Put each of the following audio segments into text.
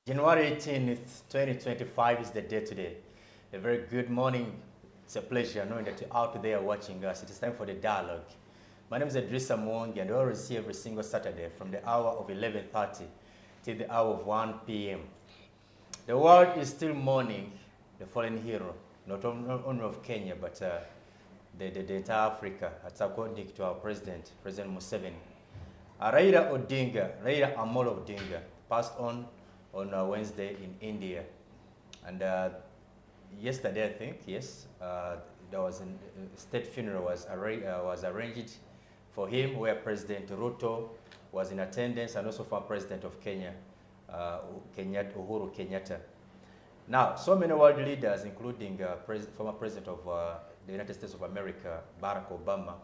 January 18th, 2025 is the day today. A very good morning. It's a pleasure knowing that you're out there watching us. It is time for the dialogue. My name is Idrissa Mwongi, and we always see every single Saturday from the hour of 11:30 till the hour of 1 p.m. The world is still mourning the fallen hero, not only of Kenya, but the entire Africa. That's according to our president, President Museveni. Raila Amolo Odinga, passed on Wednesday in India. And yesterday, I think, yes, there was a state funeral was arranged for him, where President Ruto was in attendance, and also former President of Kenya, Uhuru Kenyatta. Now, so many world leaders, including former President of the United States of America, Barack Obama,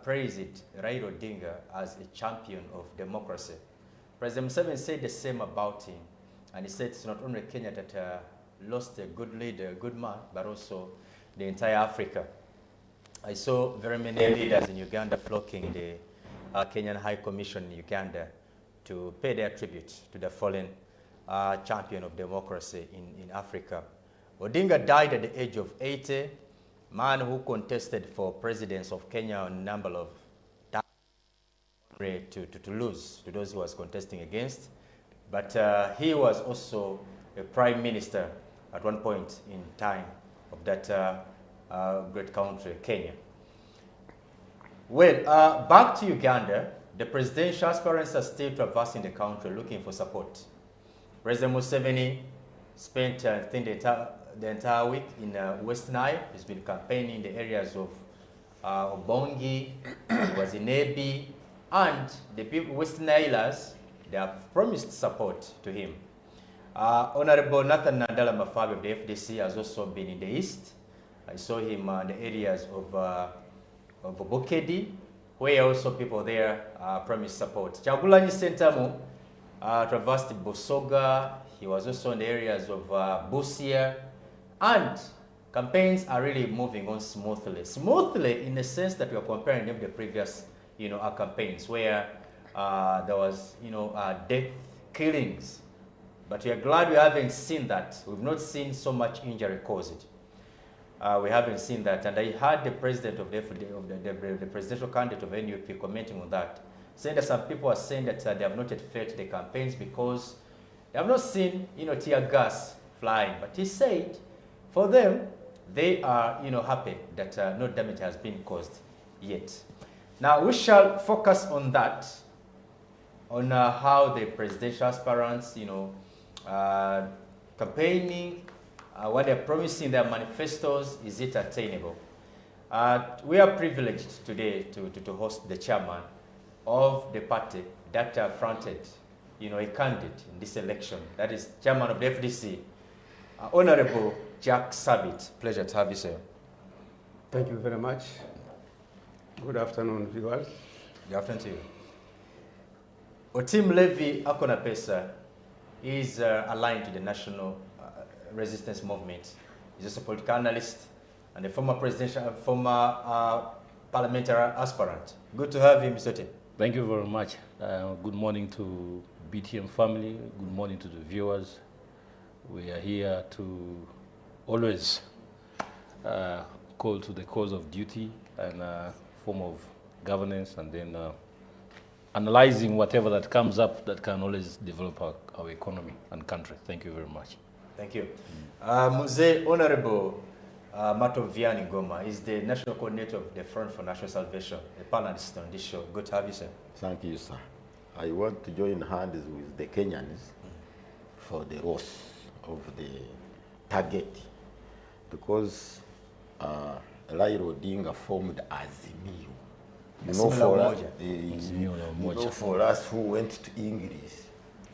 praised Raila Odinga as a champion of democracy. President Museveni said the same about him, and he said it's not only Kenya that lost a good leader, a good man, but also the entire Africa. I saw very many leaders in Uganda flocking the Kenyan High Commission in Uganda to pay their tribute to the fallen champion of democracy in Africa. Odinga died at the age of 80, man who contested for presidents of Kenya on a number of to lose to those who was contesting against. But he was also a prime minister at one point in time of that great country, Kenya. Well, back to Uganda, the presidential aspirants are still traversing the country looking for support. President Museveni spent I think the entire week in West Nile. He's been campaigning in the areas of Obongi, he was in Ebi, and the people, West Nilers, they have promised support to him. Honorable Nathan Nandala Mafabi of the FDC has also been in the east. I saw him in the areas of Bokedi, where also people there promised support. Chagulanyi Sentamu traversed Bosoga. He was also in the areas of Busia, and campaigns are really moving on smoothly. Smoothly in the sense that we are comparing them to the previous, campaigns where there was, death, killings. But we are glad we haven't seen that. We've not seen so much injury caused. We haven't seen that. And I heard the president of the presidential candidate of NUP commenting on that, saying that some people are saying that they have not yet felt the campaigns because they have not seen, tear gas flying. But he said, for them, they are, happy that no damage has been caused yet. Now, we shall focus on that, on how the presidential aspirants, campaigning, what they're promising their manifestos, is it attainable? We are privileged today to host the chairman of the party that fronted, a candidate in this election. That is chairman of the FDC, Honorable Jack Sabit. Pleasure to have you, sir. Thank you very much. Good afternoon, viewers. Good afternoon to you. Otim Levy Akona Pesa is aligned to the National Resistance Movement. He's also a political analyst and a former parliamentary aspirant. Good to have him, Mr. Otim. Thank you very much. Good morning to BTM family. Good morning to the viewers. We are here to always call to the cause of duty and form of governance, and then analyzing whatever that comes up that can always develop our economy and country. Thank you very much. Thank you. Muze Honorable Mato Viani Goma is the national coordinator of the Front for National Salvation, a panelist on this show. Good to have you, sir. Thank you, sir. I want to join hands with the Kenyans for the loss of the target, because Raila Odinga formed Azimio. For us who went to English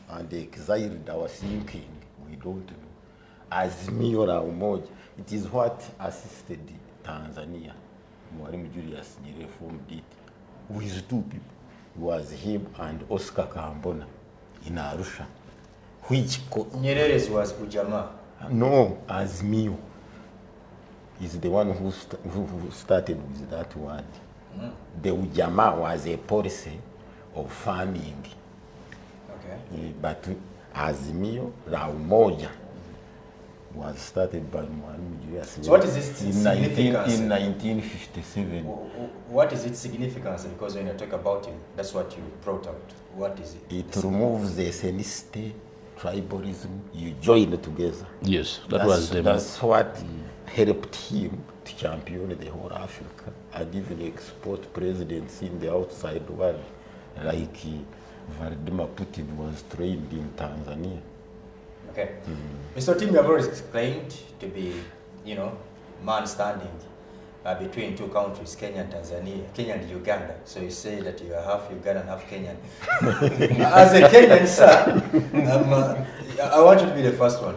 and exiled our thinking, we don't know. Azimio la Umoja. It is what assisted Tanzania. Mwalimu Julius Nyerere formed it with two people. It was him and Oscar Kambona in Arusha. Nyerere was Ujamaa. No, Azimio is the one who started with that word. The Ujamaa was a policy of farming. Okay. But Azimio la Umoja was started by Mwalimu Julius So what is its in significance? in 1957. What is its significance? Because when you talk about it, that's what you brought out. What is it? It removes the ethnicity, tribalism. You join it together. Yes, that's what helped him to champion the whole Africa and even export presidents in the outside world, like Vladimir Putin was trained in Tanzania. Okay. Mr. Tim, you have already explained to be, man standing between two countries, Kenya and Tanzania, Kenya and Uganda. So you say that you are half Ugandan, half Kenyan. As a Kenyan, sir, I want you to be the first one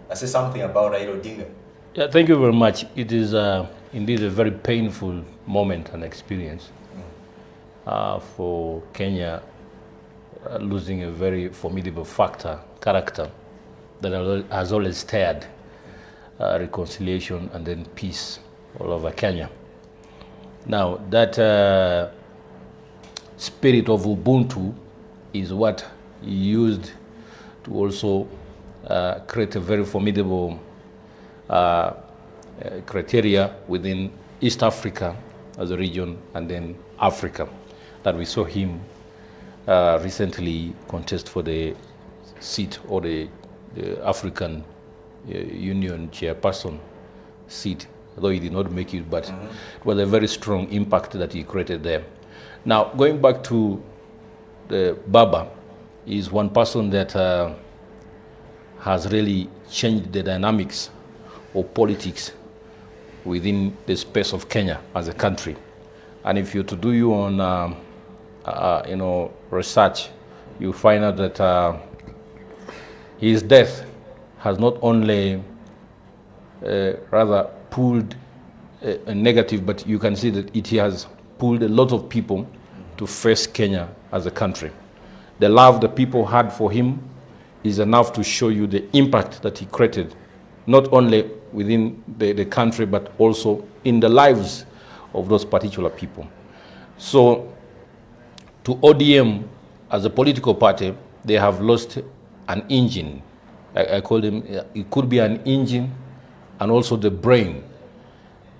to say something about Raila Odinga. Yeah, thank you very much. It is indeed a very painful moment and experience for Kenya, losing a very formidable character that has always stirred reconciliation and then peace all over Kenya. Now, that spirit of Ubuntu is what he used to also create a very formidable criteria within East Africa as a region and then Africa, that we saw him recently contest for the seat or the African Union chairperson seat, though he did not make it, but it was a very strong impact that he created there. Now, going back to the Baba, is one person that has really changed the dynamics of politics within the space of Kenya as a country. And if you're to do your own research, you find out that his death has not only rather pulled a negative, but you can see that it has pulled a lot of people to face Kenya as a country. The love the people had for him is enough to show you the impact that he created, not only within the country, but also in the lives of those particular people. So, to ODM as a political party, they have lost an engine. I call them, it could be an engine and also the brain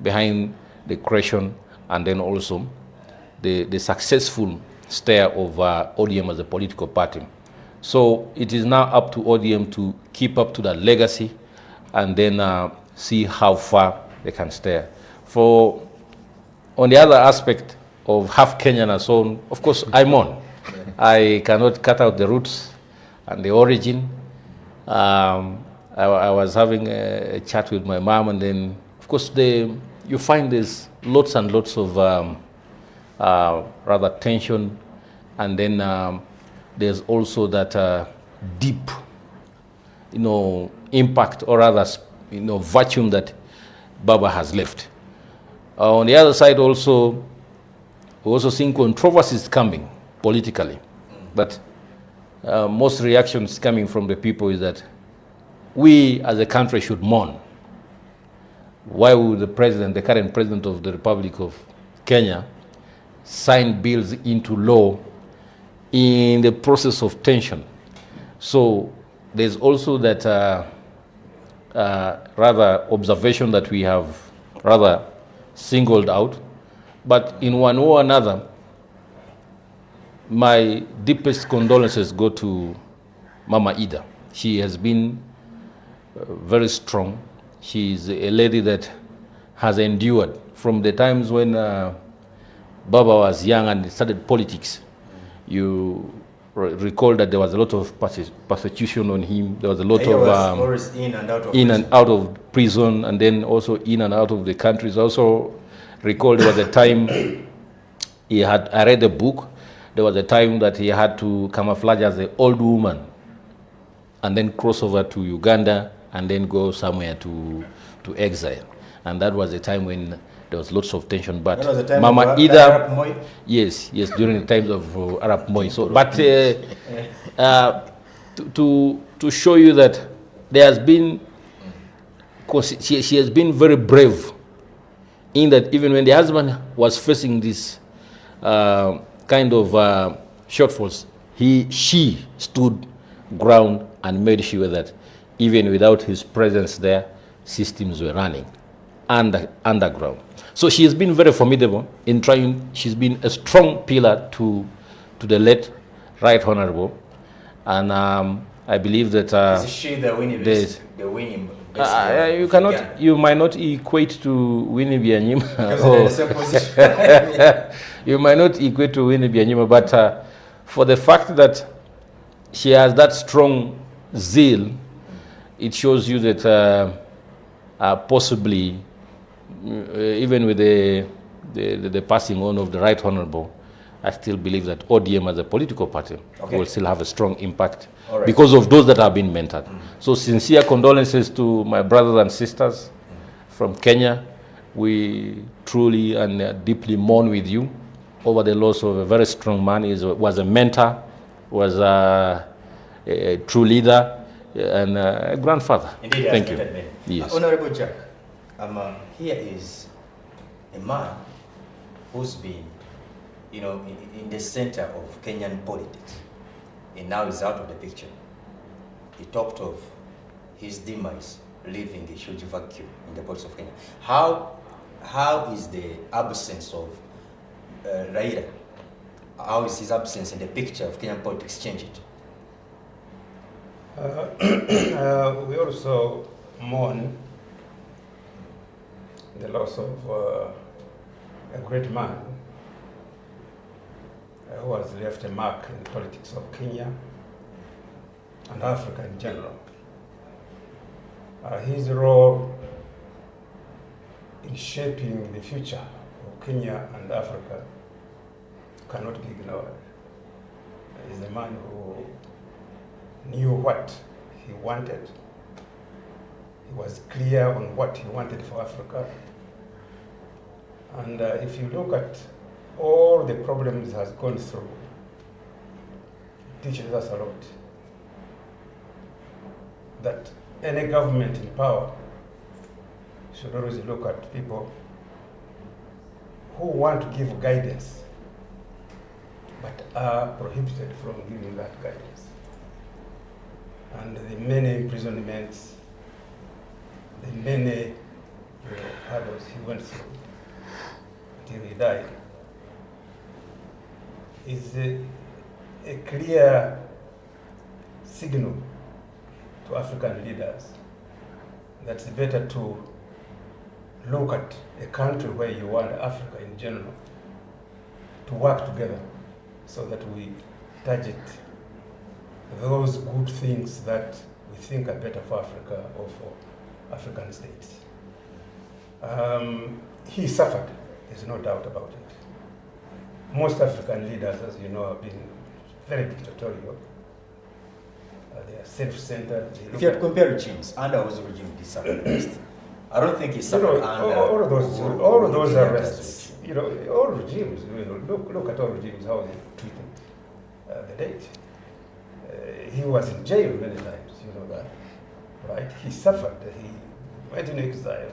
behind the creation and then also the successful steer of ODM as a political party. So it is now up to ODM to keep up to that legacy and then see how far they can steer. For on the other aspect of half Kenyan and so on, of course, I'm on. I cannot cut out the roots and the origin. I was having a chat with my mom, and then, of course, you find there's lots and lots of rather tension, and then there's also that deep, impact or rather, vacuum that Baba has left. On the other side, also, we're also seeing controversies coming politically, but most reactions coming from the people is that we as a country should mourn. Why would the current president of the Republic of Kenya, sign bills into law in the process of tension? So there's also that rather observation that we have rather singled out. But in one way or another, my deepest condolences go to Mama Ida. She has been very strong. She's a lady that has endured from the times when Baba was young and started politics. You recall that there was a lot of persecution on him. There was a lot of always in and out of prison, and then also in and out of the countries. Also recall there was a time I read a book. There was a time that he had to camouflage as an old woman and then cross over to Uganda and then go somewhere to exile. And that was a time when there was lots of tension. But Mama Ida, yes, during the times of Arab Moi. So, but to show you that there has been, she has been very brave in that even when the husband was facing this kind of shortfalls, she stood ground and made sure that even without his presence there, systems were running underground. So she has been very formidable in trying. She's been a strong pillar to the late Right Honorable, and I believe that Is she the winning best? The winning best you cannot, Ghana? you might not equate to Winnie Byanyima. Because they're in the same position. You might not equate to Winnie Byanyima, but for the fact that she has that strong zeal, it shows you that possibly, even with the passing on of the Right Honorable, I still believe that ODM as a political party will still have a strong impact because of those that have been mentored. So sincere condolences to my brothers and sisters from Kenya. We truly and deeply mourn with you over the loss of a very strong man. He was a mentor, was a true leader, and a grandfather. Indeed, thank you. Yes. Honorable Jack, here is a man who's been, in the center of Kenyan politics, and now is out of the picture. He talked of his demise, leaving a huge vacuum in the politics of Kenya. How is the absence of Raila? How is his absence in the picture of Kenyan politics changed? We also mourn the loss of a great man who has left a mark in the politics of Kenya and Africa in general. His role in shaping the future of Kenya and Africa cannot be ignored. He's a man who knew what he wanted. He was clear on what he wanted for Africa. And if you look at all the problems he has gone through, it teaches us a lot. That any government in power should always look at people who want to give guidance, but are prohibited from giving that guidance. And the many imprisonments, the many hurdles he went through until he died, is a clear signal to African leaders that it's better to look at a country where you want Africa in general to work together so that we target those good things that we think are better for Africa or for African states. He suffered, there's no doubt about it. Most African leaders, as you know, have been very dictatorial. They are self-centered. If you have to compare regimes, under whose regime did he suffer the most? I don't think he suffered under all of those arrests. All regimes. Look at all regimes how they treated the dead. He was in jail many times. You know that, right? He suffered. He went in exile.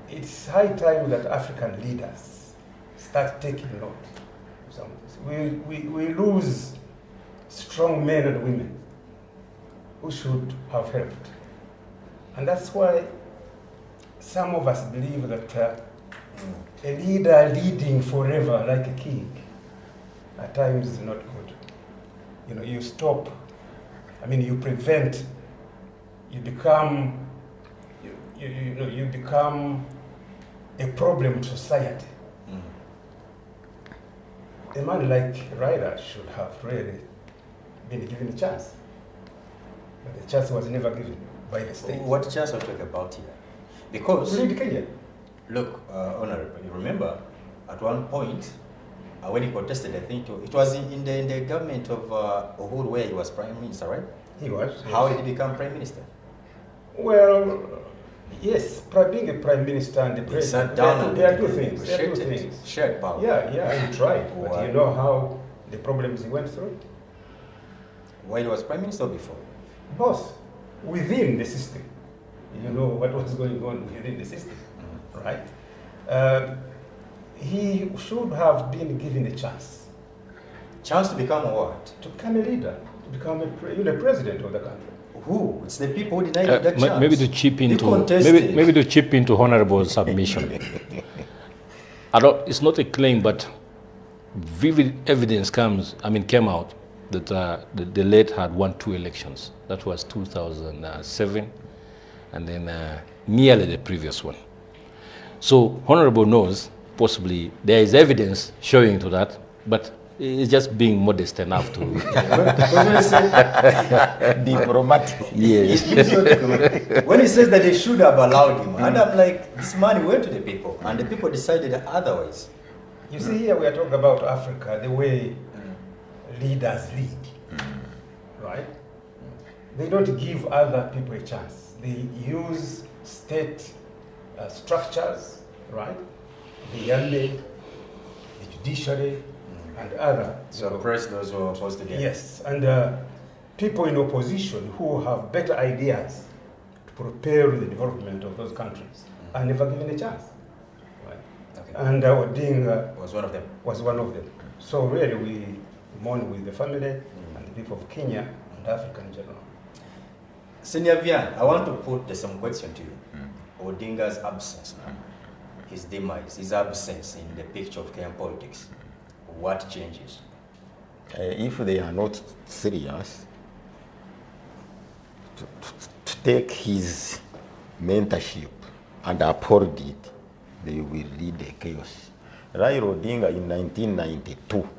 It's high time that African leaders start taking note of some of this. We lose strong men and women who should have helped. And that's why some of us believe that a leader leading forever like a king at times is not good. You stop, you prevent, you become a problem to society. A man like Raila should have really been given a chance. But the chance was never given by the state. What chance are we talking about here? Because, Lead Kenya. look, Honorable, you remember at one point, when he contested, I think it was in the government of Uhuru where he was Prime Minister, right? He was. How yes. did he become Prime Minister? Well, yes, being a Prime Minister and the President, there are two things. Shared power. Yeah, he tried. But you know how the problems he went through? While he was Prime Minister before? Both. Within the system. You know what was going on within the system, right? He should have been given a chance Chance to become what? To become a leader, to become a president of the country. Who? It's the people who denied that chance. Maybe to chip You into contested. maybe to chip into Honorable submission. It's not a claim, but vivid evidence came out that the late had won 2 elections. That was 2007, and then nearly the previous one. So Honorable knows possibly there is evidence showing to that, but it's just being modest enough to. Diplomatic. Yes. When he says that they should have allowed him, and I'm like, this money went to the people, and the people decided otherwise. You see, here we are talking about Africa, the way leaders lead, right? They don't give other people a chance. They use state structures, right? The army, the judiciary, and other. So oppress those who are opposed to them. Yes, and people in opposition who have better ideas to prepare the development of those countries are never given a chance. Right? Okay. And Odinga Was one of them. was one of them. So really we mourn with the family and the people of Kenya and Africa in general. Senior Vian, I want to put the same question to you. Odinga's absence now, his demise, his absence in the picture of Kenyan politics. What changes? If they are not serious to take his mentorship and uphold it, they will lead the chaos. Raila Odinga in 1992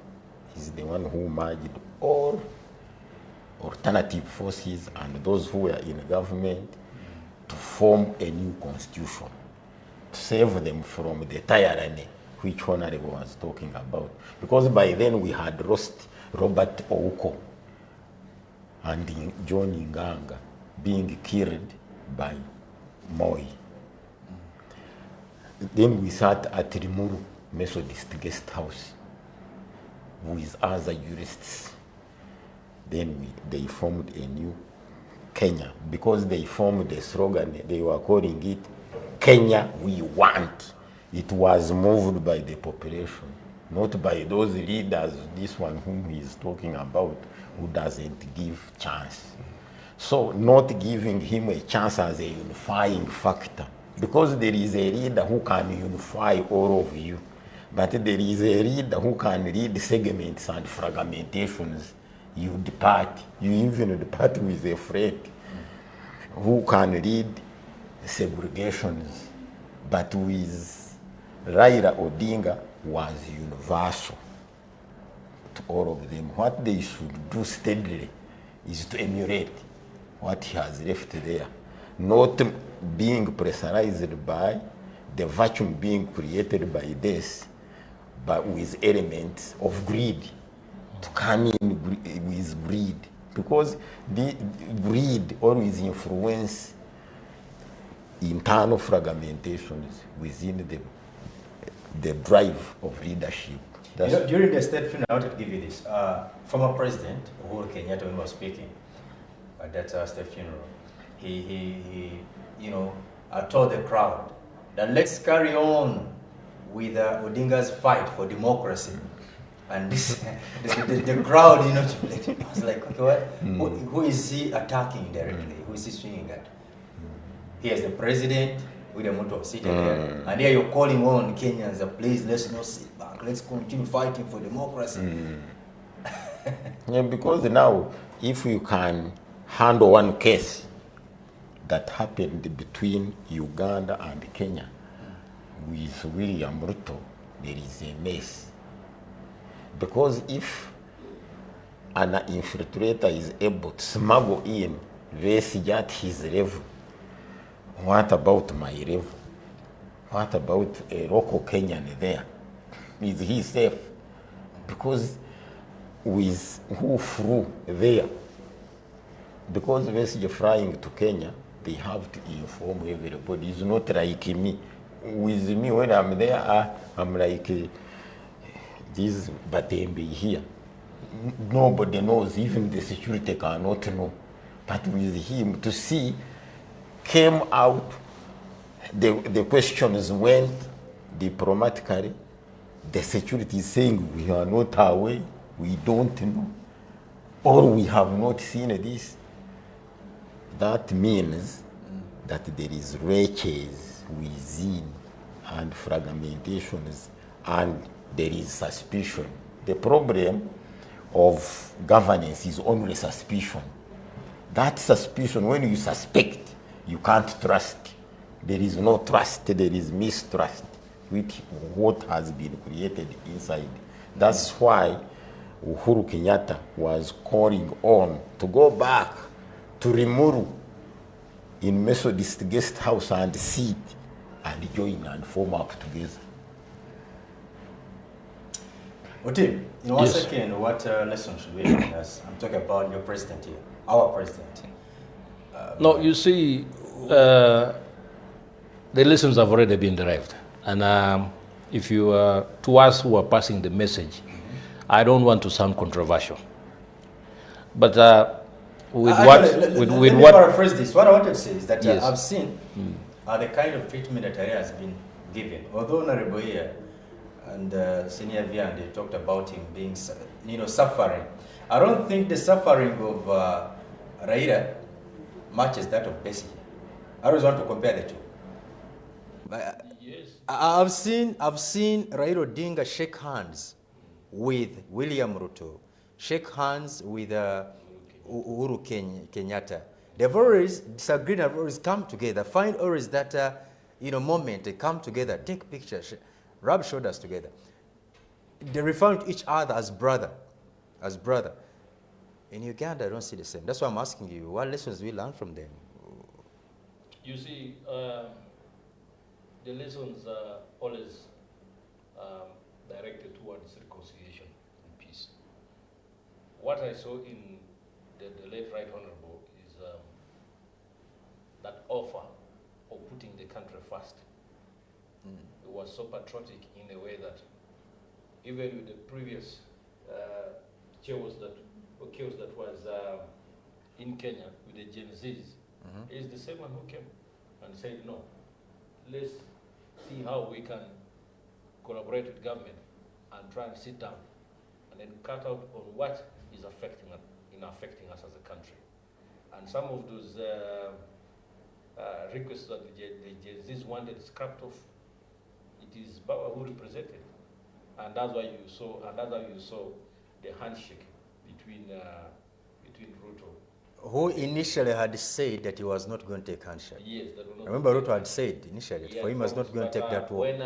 is the one who merged all alternative forces and those who were in government to form a new constitution, to save them from the tyranny which Honorable was talking about. Because by then we had lost Robert Ouko and John Inganga being killed by Moi. Then we sat at Limuru Methodist Guest House with other jurists. Then they formed a new Kenya, because they formed a slogan, they were calling it Kenya We Want. It was moved by the population, not by those leaders, this one whom he is talking about, who doesn't give chance. So not giving him a chance as a unifying factor, because there is a leader who can unify all of you, but there is a leader who can lead segments and fragmentations. You depart, you even depart with a friend who can lead segregations, but with Raila Odinga was universal to all of them. What they should do steadily is to emulate what he has left there, not being pressurized by the vacuum being created by this, but with elements of greed, to come in with greed, because the greed always influence internal fragmentations within the drive of leadership. You know, during the state funeral, I wanted to give you this. Former President Uhuru Kenyatta, when he was speaking at that state funeral, he told the crowd that let's carry on with Odinga's fight for democracy. And this, the crowd, was like, okay, what? Who is he attacking directly? Who is he swinging at? Here's the president, William Ruto sitting there, and here you're calling on Kenyans, please, let's not sit back, let's continue fighting for democracy. Yeah, because now, if you can handle one case that happened between Uganda and Kenya with William Ruto, there is a mess. Because if an infiltrator is able to smuggle in Vesi at his level, what about my level? What about a local Kenyan there? Is he safe? Because with who flew there? Because Vesi flying to Kenya, they have to inform everybody. It's not like me. With me, when I'm there, I'm like this Batembe here. Nobody knows, even the security cannot know. But with him, to see, came out, the questions went diplomatically. The security is saying we are not away. We don't know, or we have not seen this. That means that there is wreckage within and fragmentations, and there is suspicion. The problem of governance is only suspicion. That suspicion, when you suspect, you can't trust. There is no trust, there is mistrust with what has been created inside. That's why Uhuru Kenyatta was calling on to go back to Rimuru in Methodist guest house and sit and join and form up together. Otim, in one Yes. second, what lesson should we learn as I'm talking about your president here, our president? No, you see, the lessons have already been derived. And if you, to us who are passing the message, I don't want to sound controversial. But with Let me what, paraphrase this. What I wanted to say is that Yes. I've seen the kind of treatment that Raila has been given. Although Honorable here and Senior Vian, they talked about him being, suffering. I don't think the suffering of Raila matches that of Bessie. I always want to compare the two. yes. I've seen Raila Odinga shake hands with William Ruto, shake hands with Uhuru Kenyatta. They've always disagreed, have always come together, find always that moment, they come together, take pictures, rub shoulders together. They refer to each other as brother, as brother. In Uganda, I don't see the same. That's why I'm asking you, what lessons do we learn from them? You see, the lessons are always directed towards reconciliation and peace. What I saw in the late Right Honorable is that offer of putting the country first. It was so patriotic in a way that even with the previous chaos that was in Kenya with the Gen Zs, is the same one who came and said, no, let's see how we can collaborate with government and try and sit down and then cut out on what is affecting us as a country. And some of those requests that the Gen Zs wanted scrapped off, it is Baba who represented. And that's why you saw, the handshake between Ruto. Who initially had said that he was not going to take handshake. Yes, that will not. Remember Ruto had said initially that He for had him was not promised, going to but, take that walk. When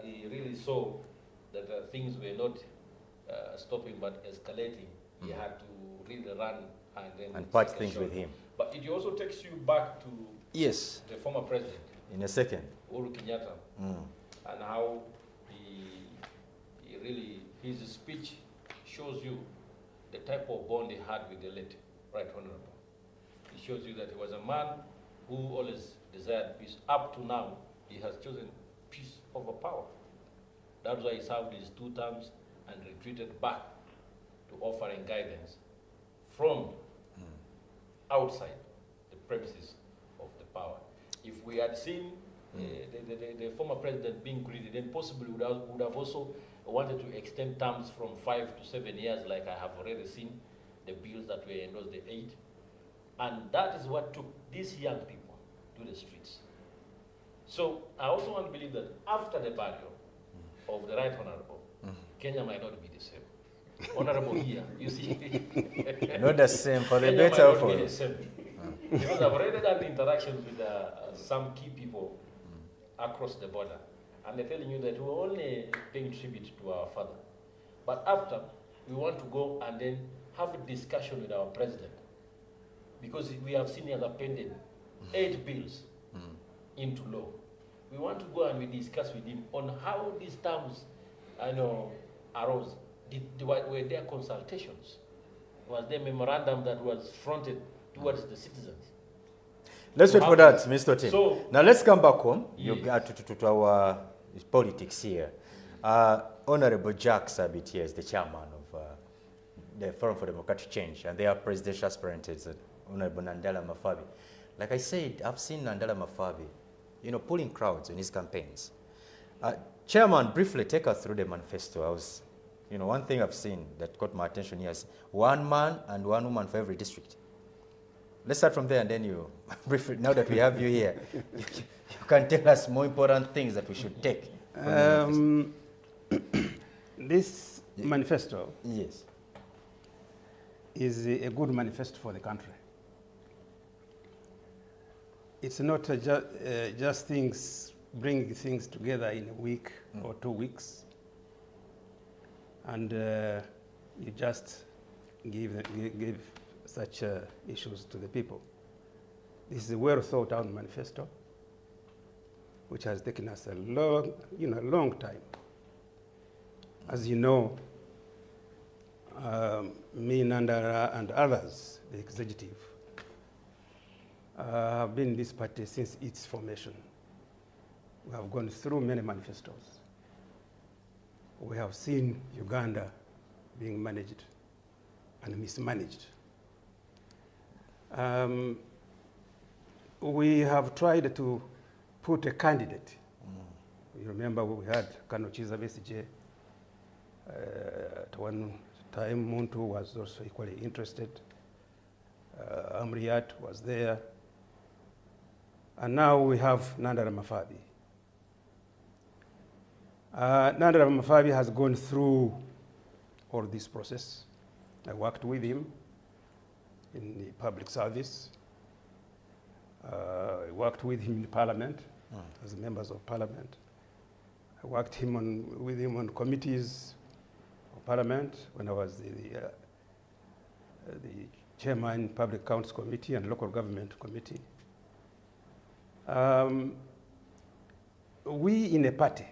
he really saw that things were not stopping but escalating, he had to really run and patch take a things shot. with him. But it also takes you back to Yes, the former president, in a second. Uhuru Kenyatta, and how he really, his speech shows you the type of bond he had with the late Right Honorable. It shows you that he was a man who always desired peace. Up to now, he has chosen peace over power. That's why he served his 2 terms and retreated back to offering guidance from outside the premises of the power. If we had seen the former president being greedy, then possibly would have also wanted to extend terms from 5 to 7 years, like I have already seen the bills that were endorsed, the 8. And that is what took these young people to the streets. So I also want to believe that after the burial of the Right Honorable, Kenya might not be the same. Honorable here, you see. Not the same, for the Kenya might better not for be the same. Because I've already done interactions with some key people across the border, and they're telling you that we're only paying tribute to our father. But after, we want to go and then have a discussion with our president, because we have seen he has appended 8 bills into law. We want to go and we discuss with him on how these terms arose. Were there consultations? Was there memorandum that was fronted towards the citizens? Let's wait for that, Mr. Tim. So, now let's come back home. Yes. You got to our politics here. Honorable Jack Sabit here is the chairman of the Forum for Democratic Change, and their presidential aspirant is Honorable Nandala Mafabi. Like I said, I've seen Nandala Mafabi, pulling crowds in his campaigns. Chairman, briefly take us through the manifesto. I was, You know, one thing I've seen that caught my attention here is 1 man and 1 woman for every district. Let's start from there, and then you briefly, now that we have you here, you can tell us more important things that we should take from the manifesto. This manifesto Yes. is a good manifesto for the country. It's not just things, bringing things together in a week or 2 weeks, and you just give such issues to the people. This is a well thought out manifesto, which has taken us a long time. As you know, me, Nandara, and others, the executive, have been in this party since its formation. We have gone through many manifestos. We have seen Uganda being managed and mismanaged. We have tried to put a candidate. You remember we had Kano Chiza Besigye. At one time, Muntu was also equally interested. Amriyat was there. And now we have Nandara Mafabi. Nandara Mafabi has gone through all this process. I worked with him in the public service. I worked with him in Parliament as members of Parliament. I worked with him on committees of Parliament when I was the chairman Public Accounts Committee and Local Government Committee. We in a party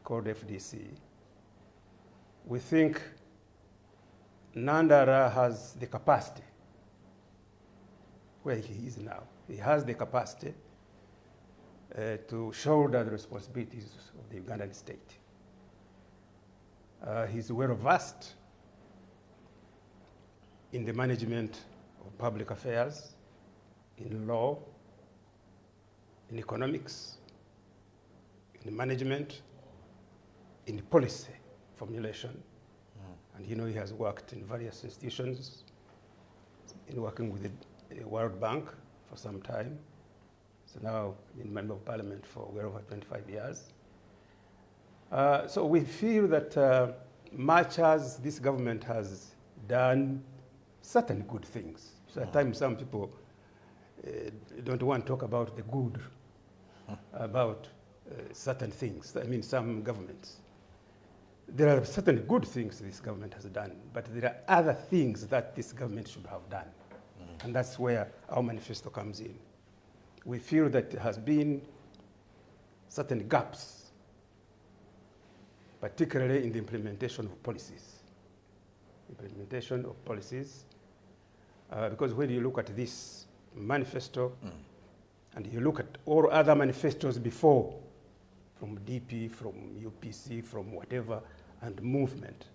called FDC, we think Nandara has the capacity where he is now. He has the capacity to shoulder the responsibilities of the Ugandan state. He's well versed in the management of public affairs, in law, in economics, in management, in policy formulation. And you know, he has worked in various institutions, in working with the World Bank for some time. So now been member of Parliament for well over 25 years. So we feel that much as this government has done certain good things, so at times some people don't want to talk about the good about certain things. I mean, some governments. There are certain good things this government has done, but there are other things that this government should have done. And that's where our manifesto comes in. We feel that there has been certain gaps, particularly in the implementation of policies. Because when you look at this manifesto, and you look at all other manifestos before, from DP, from UPC, from whatever, and movement,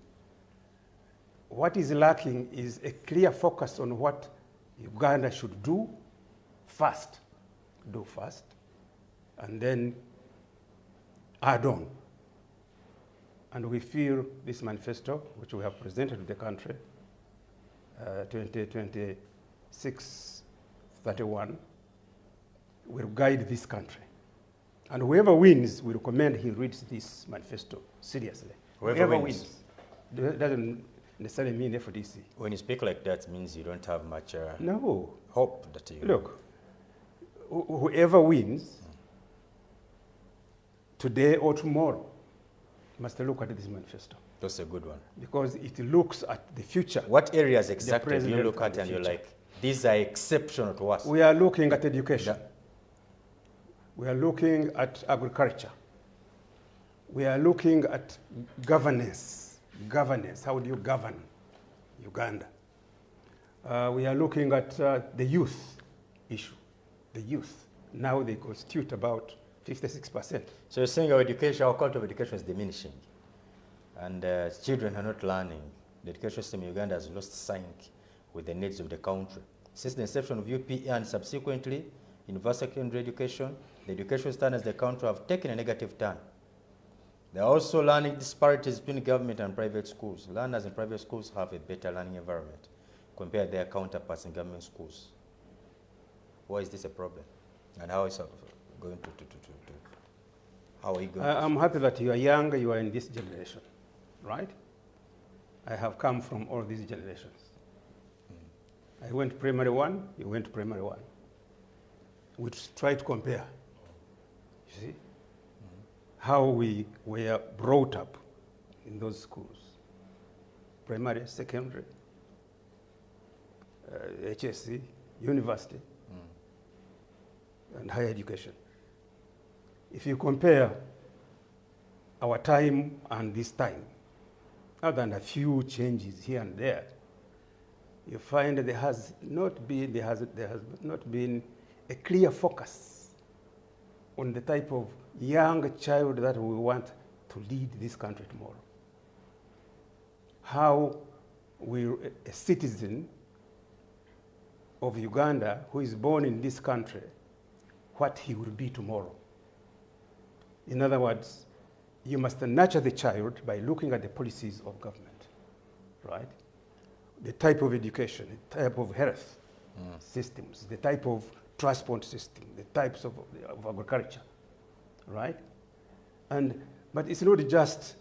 what is lacking is a clear focus on what Uganda should do first, and then add on. And we feel this manifesto, which we have presented to the country, 2026-31, will guide this country. And whoever wins, we recommend he reads this manifesto seriously. Whoever wins. Doesn't necessarily mean FDC. When you speak like that, it means you don't have much No. hope that you... Look, whoever wins, today or tomorrow, must look at this manifesto. That's a good one. Because it looks at the future. What areas exactly do you president look at and the and you're future. like, these are exceptional to us? We are looking at education. We are looking at agriculture. We are looking at governance. How do you govern Uganda? We are looking at the youth issue. The youth. Now they constitute about 56%. So you're saying our education, our quality of education is diminishing, and children are not learning. The education system in Uganda has lost sync with the needs of the country. Since the inception of UPE and subsequently universal secondary education, the education standards of the country have taken a negative turn. There are also learning disparities between government and private schools. Learners in private schools have a better learning environment compared to their counterparts in government schools. Why is this a problem? And how is it going to how are you going to? I'm happy that you are young, you are in this generation, right? I have come from all these generations. I went primary one, you went primary one. We try to compare, you see, how we were brought up in those schools. Primary, secondary, HSC, university, and higher education. If you compare our time and this time, other than a few changes here and there, you find that there has not been a clear focus on the type of young child that we want to lead this country tomorrow. How will a citizen of Uganda who is born in this country, what he will be tomorrow? In other words, you must nurture the child by looking at the policies of government, right? The type of education, the type of health systems, the type of transport system, the types of agriculture, right? But it's not just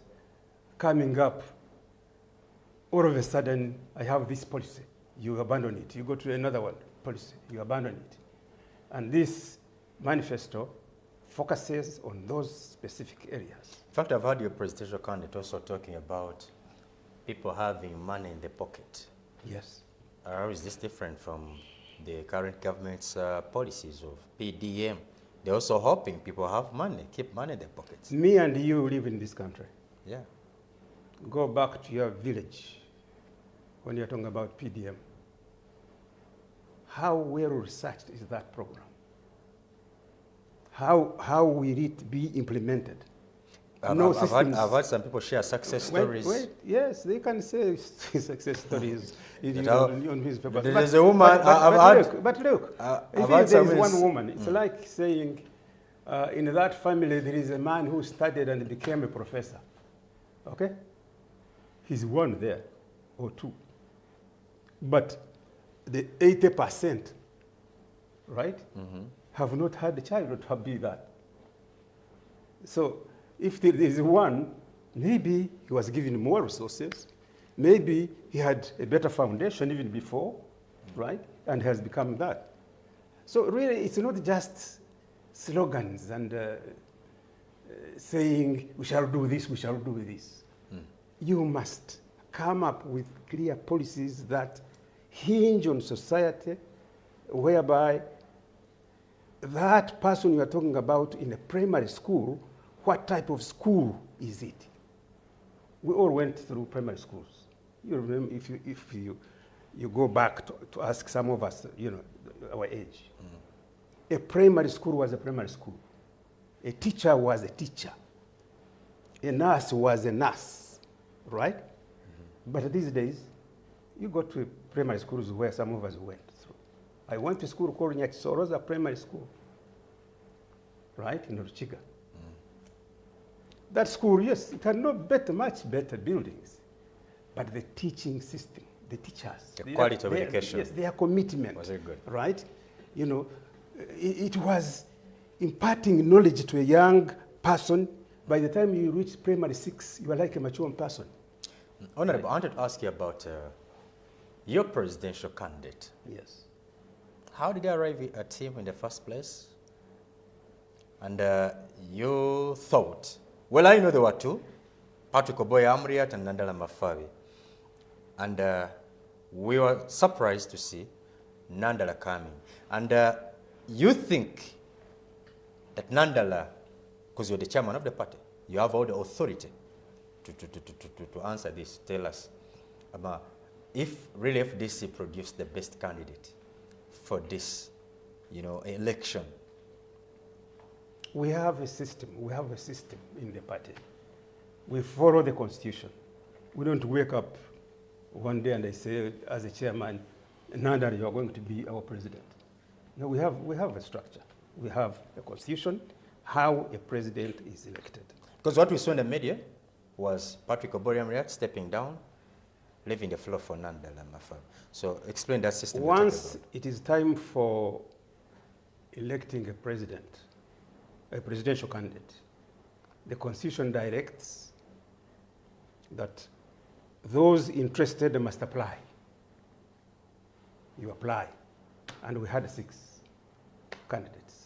coming up, all of a sudden, I have this policy, you abandon it. You go to another one, policy, you abandon it. And this manifesto focuses on those specific areas. In fact, I've heard your presidential candidate also talking about people having money in the pocket. Yes. How is this different from the current government's policies of PDM? They're also hoping people have money, keep money in their pockets. Me and you live in this country. Yeah. Go back to your village when you're talking about PDM. How well researched is that program? How will it be implemented? I've heard some people share success stories. Yes, they can say success stories on newspapers. There's a woman, but look, if there is one woman, it's like saying in that family there is a man who studied and became a professor. Okay? He's one there, or two. But the 80%, right, have not had a child to be that. So if there is one, maybe he was given more resources, maybe he had a better foundation even before, right, and has become that. So really, it's not just slogans and saying, we shall do this, we shall do this. You must come up with clear policies that hinge on society, whereby that person you are talking about in a primary school, what type of school is it? We all went through primary schools. You remember, if you go back to ask some of us, our age, a primary school was a primary school. A teacher was a teacher. A nurse was a nurse, right? But these days, you go to primary schools where some of us went through. I went to school called Nyakisoroza Primary School, right, in Ruchiga. That school, yes, it had much better buildings, but the teaching system, the teachers, the quality of education, yes, their commitment, was it good, right? It was imparting knowledge to a young person. By the time you reach primary 6, you are like a mature person. Honorable, I wanted to ask you about your presidential candidate. Yes. How did you arrive at him in the first place? And you thought, well, I know there were two, Patrick Oboya Amriat and Nandala Mafabi. And we were surprised to see Nandala coming. And you think that Nandala, because you're the chairman of the party, you have all the authority to answer this. Tell us about if really FDC produced the best candidate for this, election. We have a system. We have a system in the party. We follow the constitution. We don't wake up one day and I say, as a chairman, Nanda, you are going to be our president. No, we have a structure. We have a constitution, how a president is elected. Because what we saw in the media was Patrick Oboriamriat stepping down, leaving the floor for Nandala Mafab. So explain that system. Once it is time for electing a president, a presidential candidate, the Constitution directs that those interested must apply. You apply. And we had 6 candidates.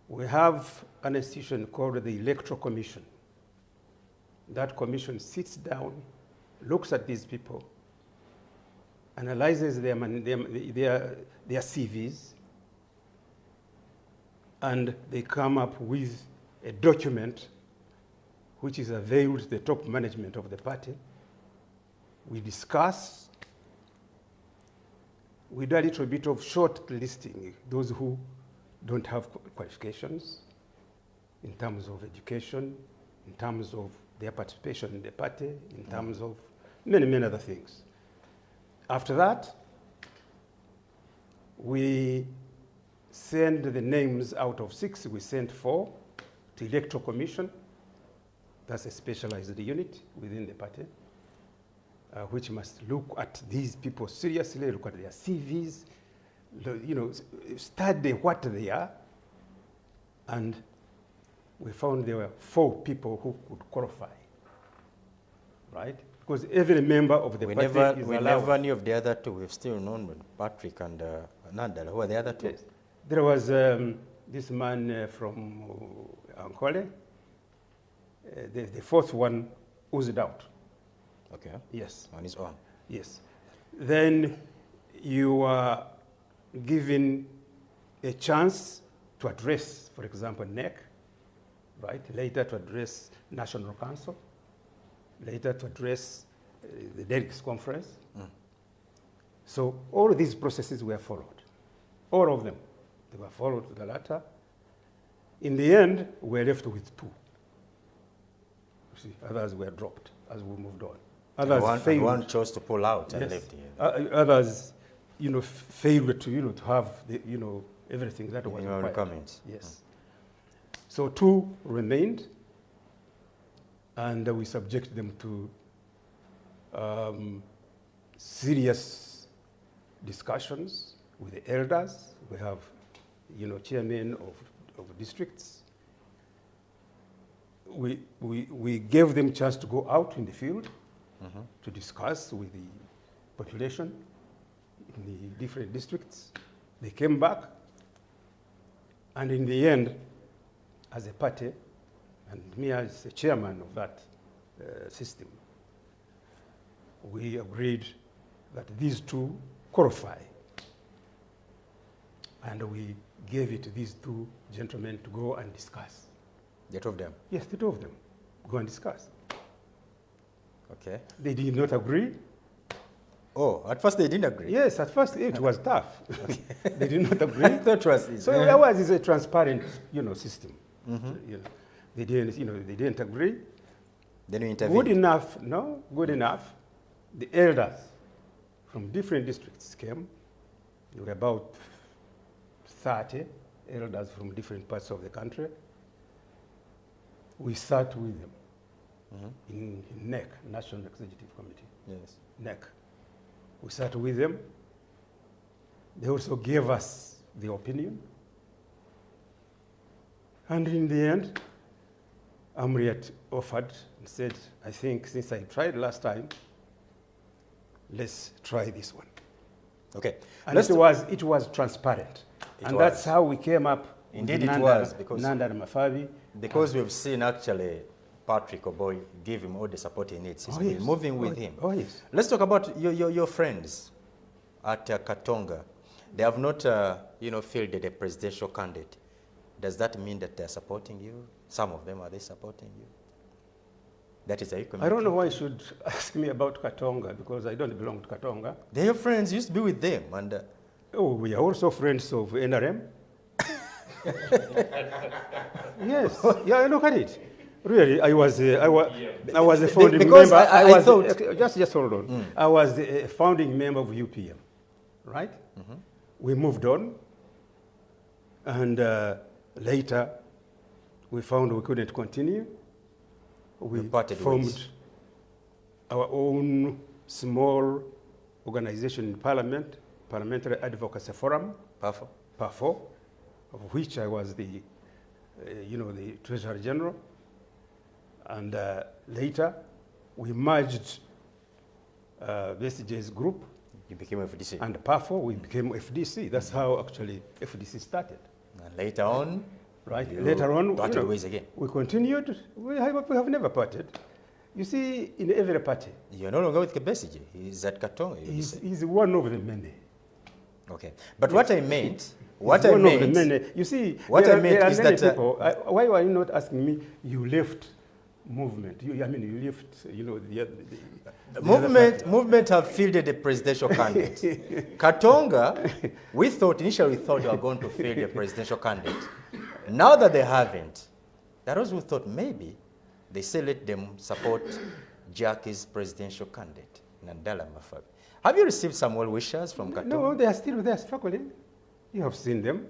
We have an institution called the Electoral Commission. That commission sits down, looks at these people, analyzes their CVs, and they come up with a document which is available to the top management of the party. We discuss. We do a little bit of short listing, those who don't have qualifications in terms of education, in terms of their participation in the party, in terms of many, many other things. After that, we send the names out of 6. We sent 4 to Electoral Commission. That's a specialized unit within the party, which must look at these people seriously, look at their CVs, study what they are. And we found there were 4 people who could qualify, right? Because every member of the party is allowed. We never knew of the other 2. We've still known Patrick and Nandala. Who are the other 2? Yes. There was this man from Ankole. The 4th one oozed out. Okay. Yes. On his own. Yes. Then you are given a chance to address, for example, NEC, right? Later to address National Council. Later to address the Delegates Conference. So all of these processes were followed. All of them. They were followed to the latter. In the end, we were left with 2. You see, others were dropped as we moved on. Others failed. One chose to pull out and Yes. left here. Others, failed to have the, everything that was required. Requirements. Yes. So 2 remained, and we subject them to serious discussions with the elders. We have, chairmen of districts. We gave them a chance to go out in the field to discuss with the population in the different districts. They came back, and in the end, as a party, and me as the chairman of that system, we agreed that these 2 qualify. And we gave it to these 2 gentlemen to go and discuss. The 2 of them? Yes, the 2 of them. Go and discuss. Okay. They did not agree. Oh, at first they didn't agree? Yes, at first it was tough. They did not agree. That was easy. So ours is a transparent, system. They didn't agree. Then you intervened. Good enough, no, good enough. The elders from different districts came. There were about 30 elders from different parts of the country. We sat with them in NEC, National Executive Committee. Yes. NEC. We sat with them. They also gave us the opinion. And in the end, Amriat offered and said, I think since I tried last time, let's try this one. Okay. And it was transparent. That's how we came up. Indeed with it was, because Nanda and Mafabi. Because we've seen actually Patrick Oboy give him all the support he needs. He's been moving with him. Oh, yes. Let's talk about your friends at Katonga. They have not, fielded a presidential candidate. Does that mean that they're supporting you? Some of them, are they supporting you? That is a I don't know why you should ask me about Katonga, because I don't belong to Katonga. They're your friends. You used to be with them. And we are also friends of NRM. Yes. Yeah, look at it. Really, I was a founding member. I thought... Just hold on. I was a founding member of UPM, right? We moved on, and later we found we couldn't continue. We parted formed ways. our own small organization in Parliament, Parliamentary Advocacy Forum, Powerful. PAFO, of which I was the Treasurer General. And later, we merged BSJ's group You became a FDC. and PAFO, we became FDC. That's how actually FDC started. And later on, Right. you Later on, parted ways again. we continued. We have never parted. You see, in every party, You're no longer with Kebesige. He's at Katonga. you say. he's one of the many. Okay. But what I meant, He's one of the many. You see, what there I are- meant there are is many that, people. Why are you not asking me? You left movement. You left. The Movement have fielded a presidential candidate. Katonga, initially we thought they were going to field a presidential candidate. Now that they haven't, that was we thought maybe they say let them support Jackie's presidential candidate, Nandala Mafabi. Have you received some well wishes from Katonga? No, they are still there struggling. You have seen them.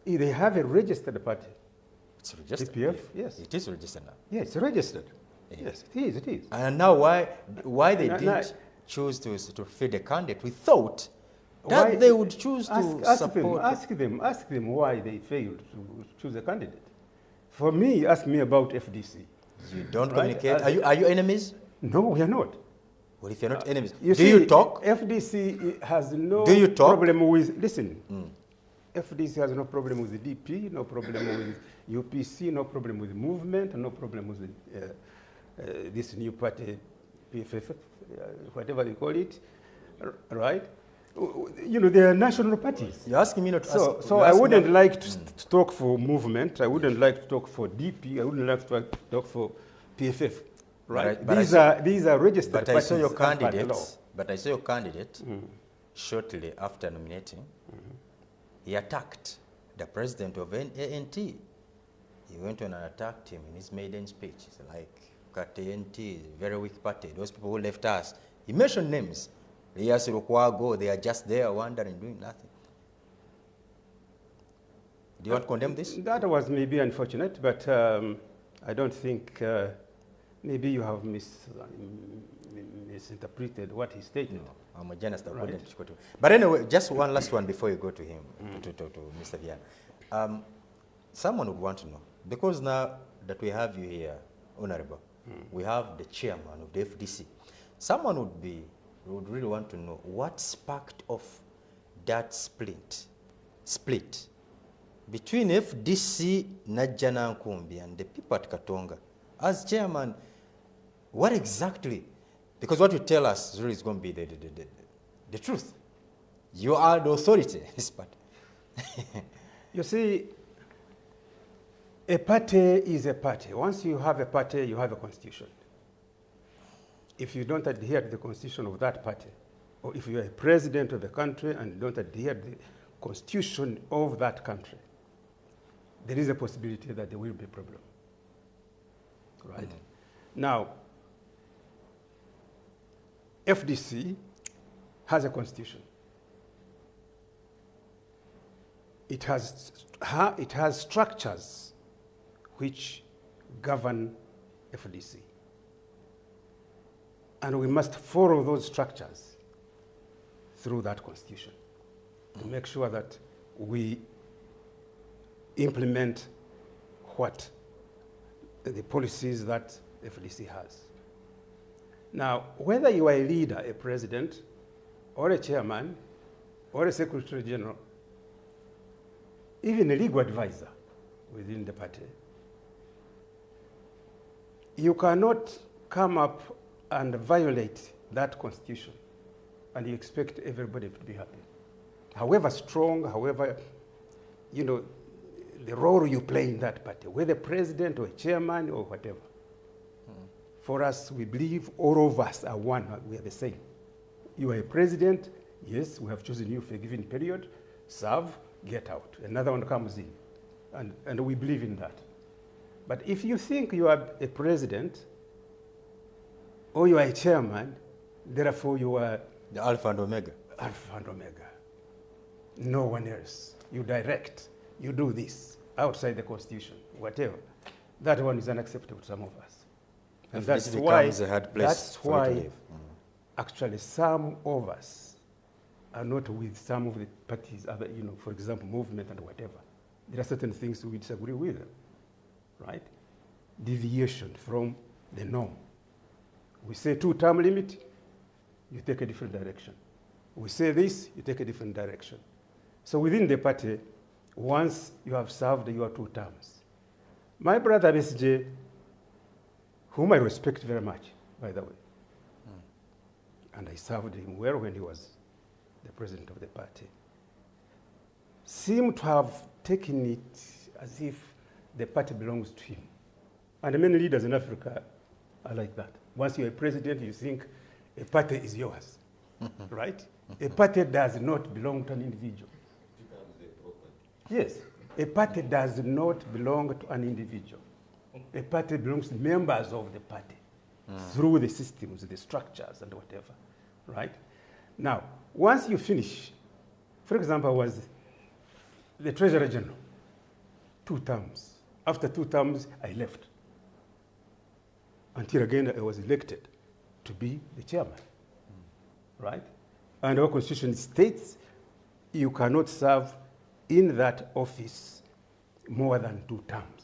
They have a registered party. It's registered. TPF, yes. It is registered now. Yes, it's registered. Yeah. Yes, it is. And now why they No, didn't choose to field a candidate? We thought that Why- they would choose to ask support. Ask them why they failed to choose a candidate. For me, ask me about FDC. You don't Right. communicate. Are you enemies? No, we are not. Well, if you're not enemies, You do see, you talk? FDC has no Do you talk? problem with, listen, FDC has no problem with the DP, no problem with UPC, no problem with movement, no problem with this new party, PFF, whatever they call it, right? They are national parties. You're asking me not to So, ask. so you're I asking wouldn't me- like to talk for movement. I wouldn't like to talk for DP. I wouldn't like to talk for PFF. Right? But These are registered But I parties. saw your as per the candidate. law. But I saw your candidate shortly after nominating. He attacked the president of ANT. He went on and attacked him in his maiden speech. It's like, "Kat ANT is a very weak party. Those people who left us." He mentioned names. Elias Lukwago, they are just there wandering, doing nothing. Do you want to condemn this? That was maybe unfortunate, but I don't think maybe you have misinterpreted what he stated. No, I'm a journalist. I Right. couldn't go to. But anyway, just one last one before you go to him, to Mr. Vian. Someone would want to know, because now that we have you here, Honorable, we have the chairman of the FDC. Someone would really want to know what sparked off that split between FDC Najana Nkumbi and the people at Katonga. As chairman, what exactly? Because what you tell us really is going to be the truth. You are the authority in this part. You see, a party is a party. Once you have a party, you have a constitution. If you don't adhere to the constitution of that party, or if you are a president of a country and don't adhere to the constitution of that country, there is a possibility that there will be a problem. Right? Now, FDC has a constitution. It has structures which govern FDC. And we must follow those structures through that constitution to make sure that we implement what the policies that FDC has. Now, whether you are a leader, a president, or a chairman, or a secretary general, even a legal advisor within the party, you cannot come up and violate that constitution and you expect everybody to be happy. However strong, however, the role you play in that party, whether president or chairman or whatever. For us, we believe all of us are one, we are the same. You are a president, yes, we have chosen you for a given period, serve, get out. Another one comes in, and we believe in that. But if you think you are a president or you are a chairman, therefore you are The Alpha and Omega. Alpha and Omega. No one else. You direct, you do this. outside the constitution, whatever, that one is unacceptable to some of us. And If that's this why, becomes a hard place that's for you to why live. actually some of us are not with some of the parties, other, for example, movement and whatever. There are certain things we disagree with, right? Deviation from the norm. We say 2-term limit, you take a different direction. We say this, you take a different direction. So within the party, once you have served your 2 terms, my brother BSJ, whom I respect very much, by the way, and I served him well when he was the president of the party, seemed to have taken it as if the party belongs to him. And many leaders in Africa are like that. Once you're a president, you think a party is yours, right? A party does not belong to an individual. Yes, a party does not belong to an individual. A party belongs to members of the party through the systems, the structures, and whatever, right? Now, once you finish, for example, I was the Treasurer General, 2 terms. After 2 terms, I left. Until again, I was elected to be the chairman, right? And our constitution states you cannot serve in that office more than 2 terms.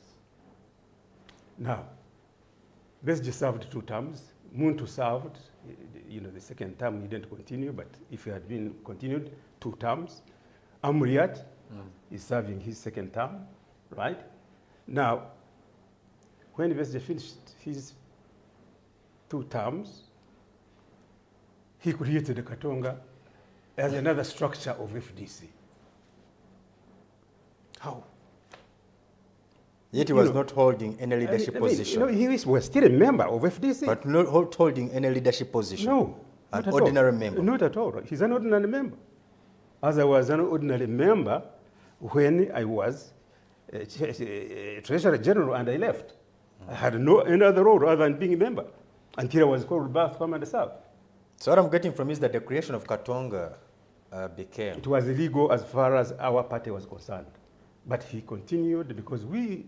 Now, Besji served 2 terms. Muntu served, the second term he didn't continue, but if he had been continued, 2 terms. Amriat is serving his second term, right? Now, when Besji finished his 2 terms, he created Katonga as another structure of FDC. How? Yet he was not holding any leadership position. He was still a member of FDC. But not holding any leadership position. No. An ordinary member. Not at all. He's an ordinary member. As I was an ordinary member when I was Treasurer General and I left. I had no any other role other than being a member until I was called back to come and serve. So what I'm getting from is that the creation of Katonga became... It was illegal as far as our party was concerned. But he continued because we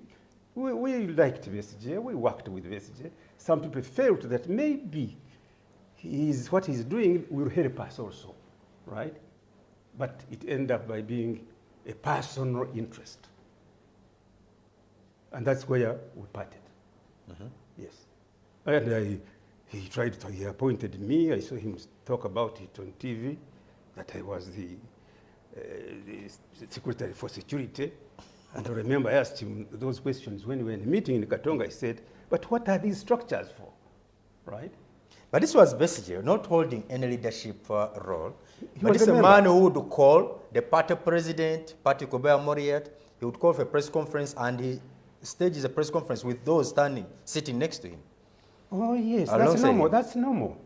liked VSJ, we worked with VSJ. Some people felt that maybe what he's doing will help us also, right? But it ended up by being a personal interest. And that's where we parted. Yes. And he appointed me. I saw him talk about it on TV, that I was the Secretary for Security. And I remember I asked him those questions when we were in a meeting in Katonga. I said, but what are these structures for, right? But this was basically not holding any leadership role. But was this a is a member. man who would call the party president, Party Kobea Moriat. He would call for a press conference and he stages a press conference with those sitting next to him. Oh, yes, Alongside that's normal. him. That's normal.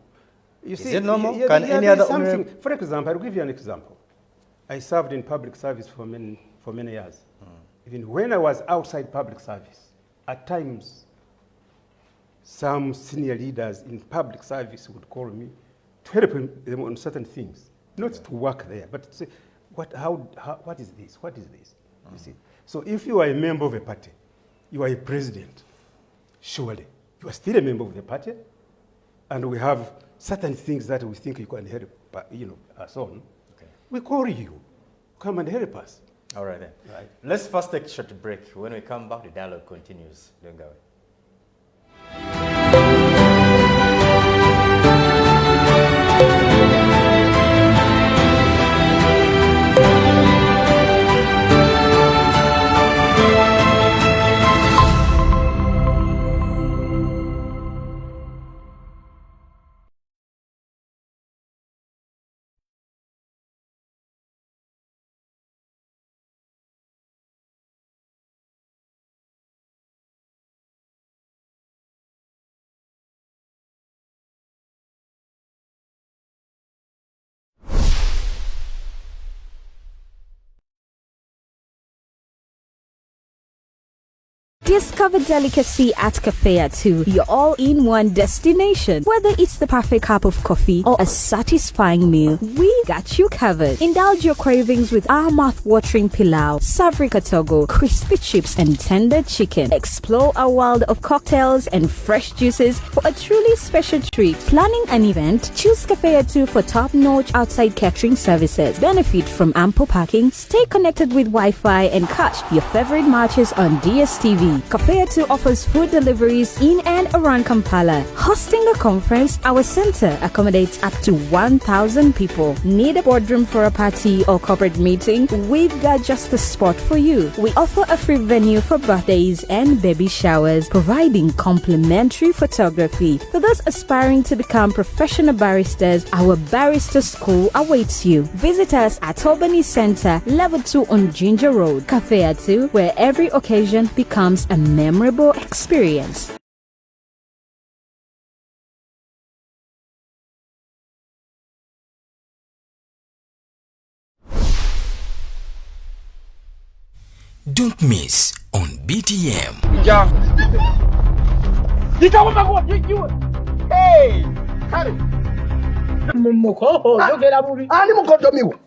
You Is it normal? Can any there is other something. For example, I'll give you an example. I served in public service for many years. Even when I was outside public service, at times, some senior leaders in public service would call me to help them on certain things, not to work there, but to say, what is this? What is this? You see. So if you are a member of a party, you are a president, surely you are still a member of the party, and we have certain things that we think you can help, us on. Okay. We call you, come and help us. All right then. Right. Let's first take a short break. When we come back, the dialogue continues. Don't go away. Discover delicacy at Cafe Atu, your all-in-one destination. Whether it's the perfect cup of coffee or a satisfying meal, we got you covered. Indulge your cravings with our mouth-watering pilau, savory katogo, crispy chips, and tender chicken. Explore a world of cocktails and fresh juices for a truly special treat. Planning an event? Choose Cafe Atu for top-notch outside catering services. Benefit from ample parking. Stay connected with Wi-Fi and catch your favorite matches on DSTV. Cafe Atu offers food deliveries in and around Kampala. Hosting a conference, our center accommodates up to 1,000 people. Need a boardroom for a party or corporate meeting? We've got just the spot for you. We offer a free venue for birthdays and baby showers, providing complimentary photography. For those aspiring to become professional baristas, our barista school awaits you. Visit us at Albany Center, Level 2 on Ginger Road. Cafe Atu, where every occasion becomes a memorable experience. Don't miss on BTM. Hey, Harry. Ani mukodomiwo.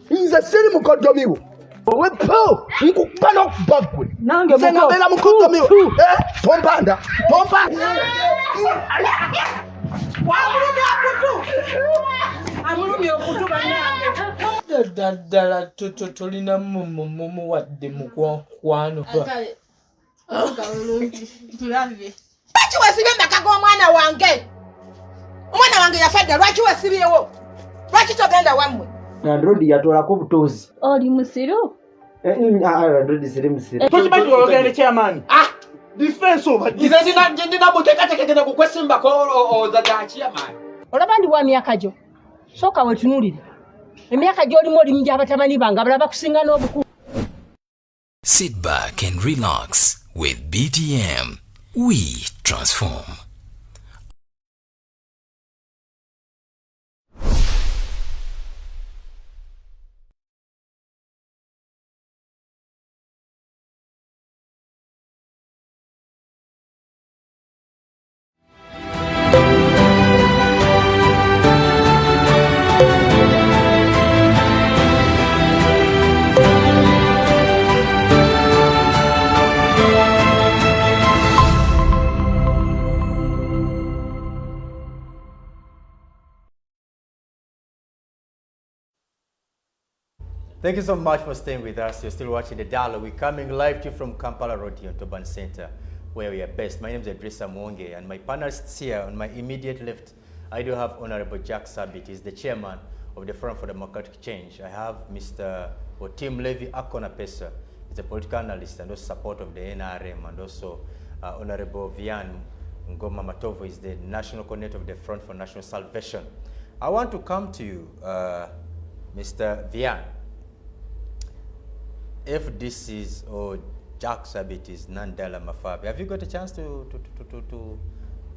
He's a silly mukodomiwo. We po, nkupano kubagwe. Nange bela mukodomiwo. Pompanda. Amulumi okutu banange. Daddala tolina mumu wadde mukwano. Akale. Tulave. Lwaki wesibye embaka g'omwana wange? Omwana wange yafadde, lwaki wesibyewo? Lwaki togenda wammwe? Androdi yatolako butozi. Oli musiru? Androdi siri musiru. Tokimanyi ologera chairman. Defense over. Ndina muteekateekagenda kukwesimbako ozaga chairman. Olaba ndi wa myaka gyo. Sooka wetunuulire. Emyaka gy'olimu olimu gy'abatamanyi bange abalaba kusinga n'obukulu. Sit back and relax with BTM. We transform. Thank you so much for staying with us. You're still watching The Dialogue. We're coming live to you from Kampala Road here on Toban Center, where we are based. My name is Idrissa Mwonge, and my panelists here on my immediate left, I do have Honorable Jack Sabit. He's the chairman of the Forum for Democratic Change. I have Mr. Otim Levy Akona-Pesa. He's a political analyst and also support of the NRM, and also Honorable Vian Ngoma Matovo is the national coordinator of the Front for National Salvation. I want to come to you, Mr. Vian. If this is, or Jack Sabit is Nandala Mafabi, have you got a chance to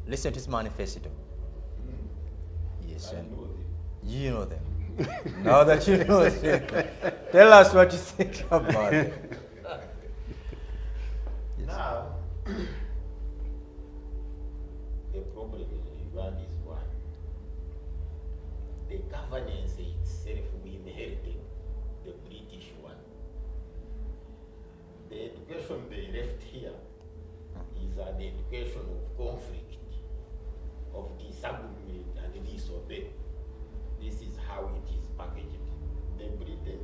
listen to his manifesto? Yes, and you know them. Now that you know them, tell us what you think about it. Yes. Now, the problem in Uganda is one. The governance itself, we inherited the British one. The education they left here is an education of conflict, of disagreement and disobey. This is how it is packaged. The Britain,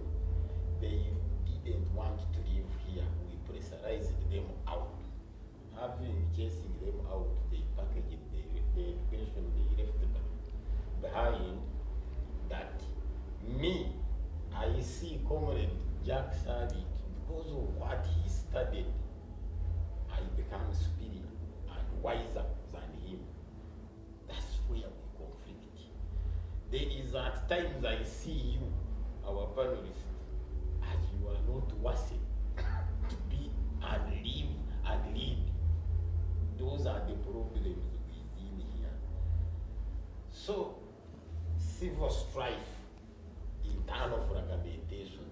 they didn't want to live here. We pressurized them out. Having chasing them out, they packaged the education they left behind. That me, I see Comrade Jack Sabit, because of what he studied, I become superior and wiser than him. That's where we conflict. There is at times I see you, our panelists, as you are not worthy to be and live and lead. Those are the problems within here. So, civil strife, internal fragmentations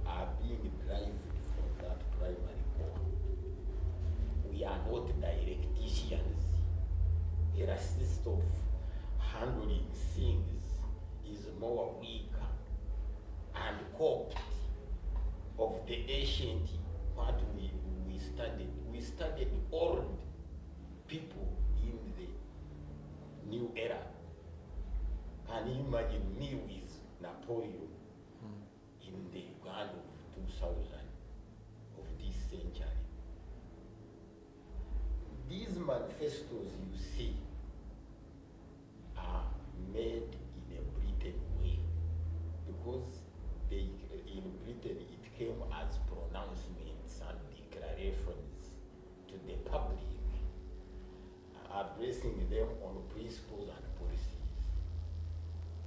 are being driven from that primary core. we are not dialecticians. Their system of handling things is more weaker and coped of the ancient what we studied. We studied old people in the new era. Can you imagine me with Napoleon in the Uganda of 2000 of this century? These manifestos you see are made in a Britain way because in Britain it came as pronouncements and declarations to the public, addressing them on principles and policies.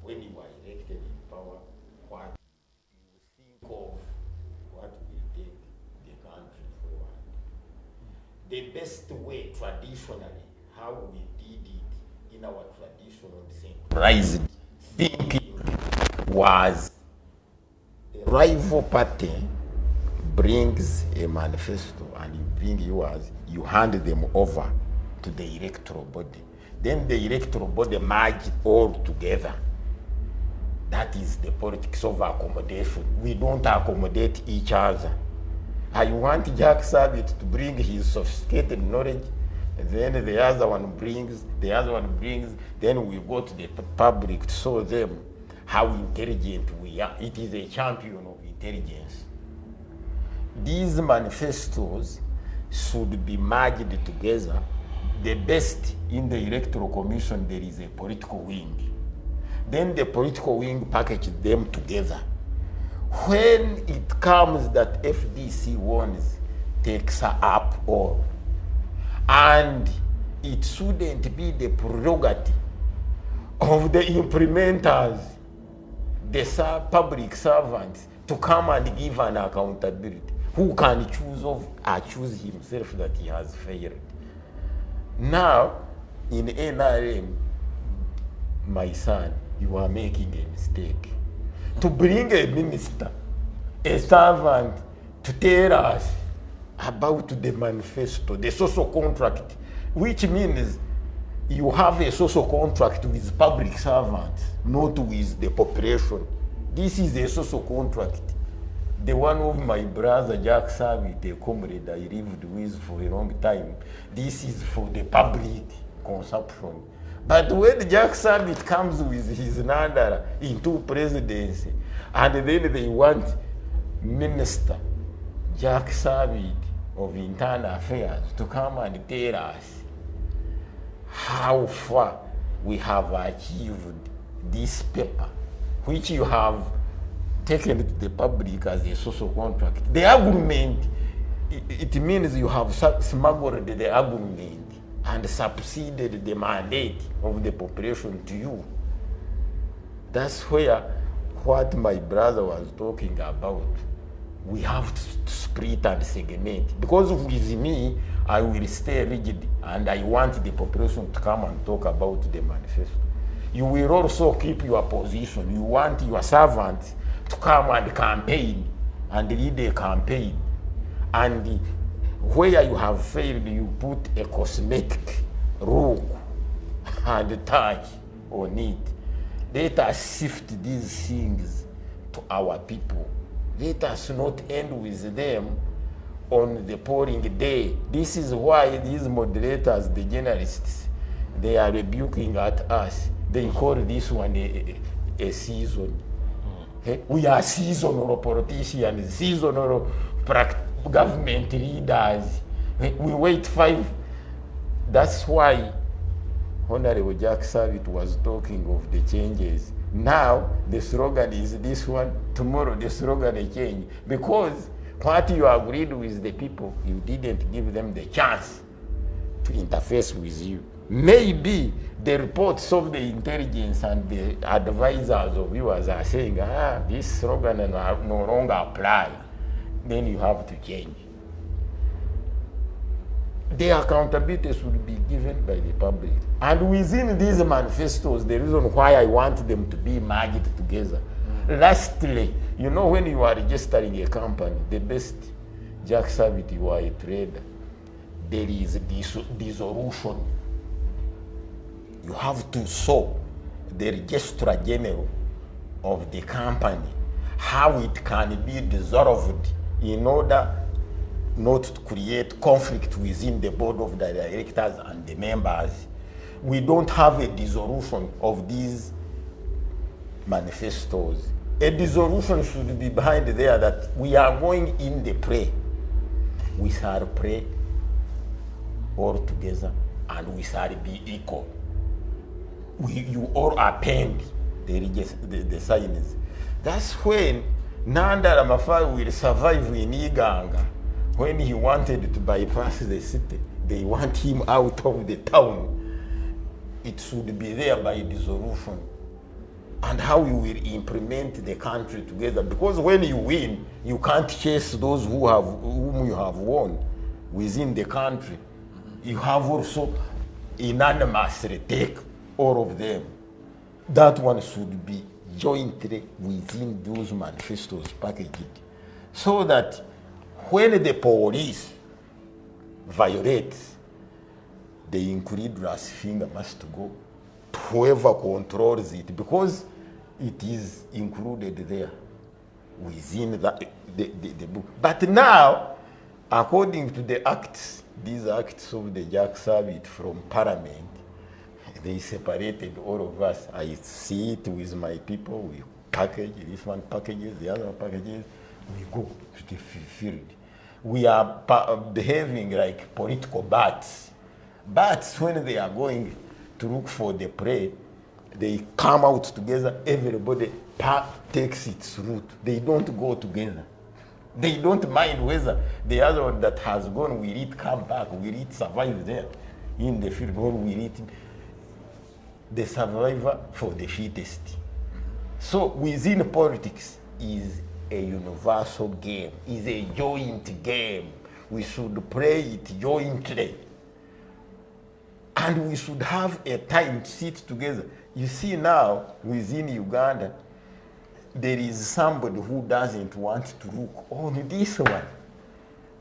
When you are elected in power, what you think of what will take the country forward. The best way traditionally, how we did it in our traditional centralized thinking was a rival party brings a manifesto and you bring yours, you hand them over to the electoral body. Then the electoral body merge all together. That is the politics of accommodation. We don't accommodate each other. I want Jack Savitt to bring his sophisticated knowledge, and then the other one brings, then we go to the public to show them how intelligent we are. It is a champion of intelligence. These manifestos should be merged together. The best in the electoral commission, there is a political wing. Then the political wing packages them together. When it comes that FDC wants, takes her up all. And it shouldn't be the prerogative of the implementers, the public servants, to come and give an accountability. Who can choose himself that he has failed? Now, in NRM, my son, you are making a mistake. To bring a minister, a servant, to tell us about the manifesto, the social contract, which means you have a social contract with public servants, not with the population. This is a social contract. The one of my brother Jack Savitt, a comrade I lived with for a long time, this is for the public consumption. But when Jack Savitt comes with his Nandara into presidency, and then they want Minister Jack Savitt of Internal Affairs to come and tell us how far we have achieved this paper, which you have taken to the public as a social contract. The argument, it means you have smuggled the argument and subsided the mandate of the population to you. That's where what my brother was talking about. We have to split and segment. Because with me, I will stay rigid and I want the population to come and talk about the manifesto. You will also keep your position. You want your servants to come and campaign and lead a campaign. And where you have failed, you put a cosmetic rule and touch on it. Let us shift these things to our people. Let us not end with them on the polling day. This is why these moderators, the journalists, they are rebuking at us. They call this one a season. We are seasonal politicians, seasonal government leaders. We wait 5. That's why Honorable Jack Savitt was talking of the changes. Now the slogan is this one, tomorrow the slogan will change. Because what you agreed with the people, you didn't give them the chance to interface with you. Maybe the reports of the intelligence and the advisors of yours are saying, this slogan no longer apply. Then you have to change. The accountability should be given by the public. And within these manifestos, the reason why I want them to be merged together. Lastly, you know, when you are registering a company, the best, Jack Savitt, you are a trader. there is dissolution. You have to show the registrar general of the company how it can be dissolved in order not to create conflict within the board of the directors and the members. We don't have a dissolution of these manifestos. A dissolution should be behind there that we are going in the play. We shall pray all together and we shall be equal. You all append the signs. That's when Nanda Ramaphosa will survive in Iganga. When he wanted to bypass the city, they want him out of the town. It should be there by dissolution. And how we will implement the country together. Because when you win, you can't chase those whom you have won within the country. You have also unanimously take all of them. That one should be jointly within those manifestos packaged, so that when the police violates, the incredulous finger must go to whoever controls it, because it is included there within the book. But now, according to the acts, these acts of the Jack Sabbath from Parliament, they separated all of us. I see it with my people. We package, this one packages, the other packages. We go to the field. We are behaving like political bats. Bats, when they are going to look for the prey, they come out together. Everybody takes its route. They don't go together. They don't mind whether the other one that has gone, will it come back, will it survive there in the field, or will it the survivor for the fittest. So within politics is a universal game, is a joint game. We should play it jointly. And we should have a time to sit together. You see now, within Uganda, there is somebody who doesn't want to look on this one.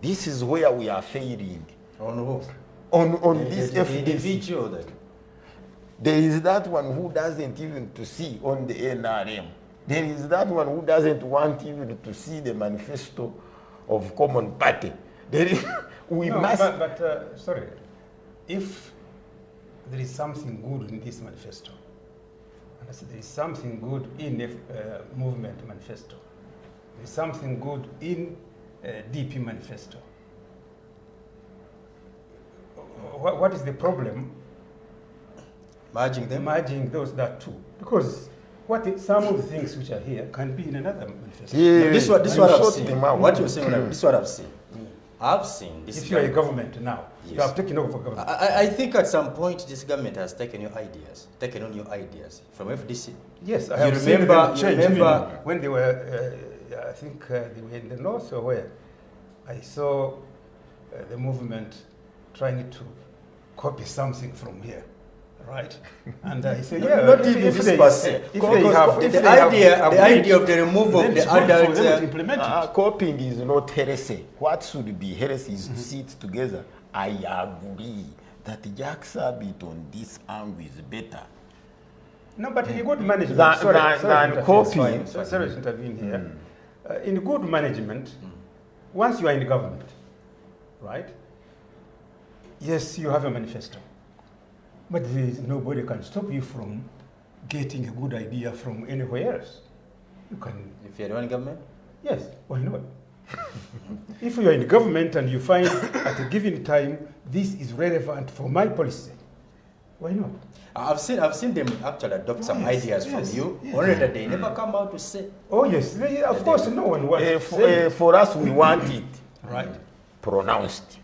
This is where we are failing. On who? On this individual then. There is that one who doesn't even to see on the NRM. There is that one who doesn't want even to see the manifesto of Common Party. There is, sorry, if there is something good in this manifesto, and there is something good in the movement manifesto, there is something good in DP manifesto, what is the problem? Merging them? Merging that two. Because some of the things which are here can be in another manifesto. Yeah, no, this is what I've seen. What you're saying, this is what I've seen. I've seen this. If you are a government now, yes. You have taken over government. I think at some point this government has taken on your ideas from FDC. Yes, I have seen them change. You remember when they were, I think they were in the north or where, I saw the movement trying to copy something from here. Right, and I say, yeah, not even this person. The idea of the removal of the adult copying is not heresy. What should be heresy is to sit together. I agree that Jack Sabbath on this angle is better. No, but in good management, sorry to intervene here. In good management, once you are in government, right? Yes, you have a manifesto. But nobody can stop you from getting a good idea from anywhere else. You can. If you're in government? Yes, why not? If you are in government and you find at a given time this is relevant for my policy, why not? I've seen them actually adopt some ideas from you, only that they never come out to say. Oh yes, of course no one wants to say. For us, we want it right pronounced.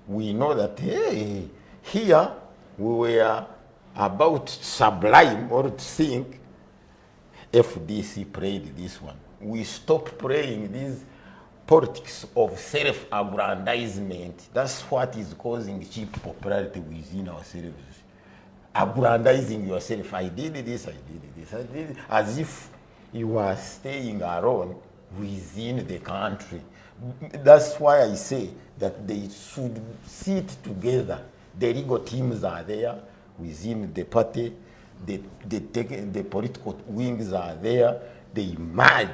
We know that here we were about sublime or to think FDC prayed this one. We stopped praying this politics of self-aggrandizement. That's what is causing cheap popularity within ourselves. Aggrandizing yourself. I did this, I did this, I did it. As if you are staying alone within the country. That's why I say that they should sit together. The legal teams are there within the party. The political wings are there. They merge.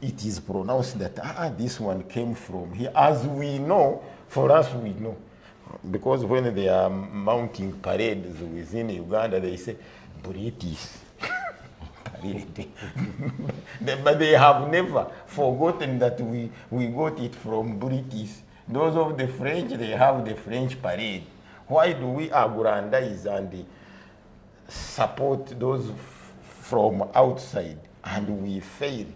It is pronounced that this one came from here. As we know, for us we know. Because when they are mounting parades within Uganda, they say, British. But they have never forgotten that we got it from British. Those of the French, they have the French parade. Why do we aggrandize and support those from outside, and we fail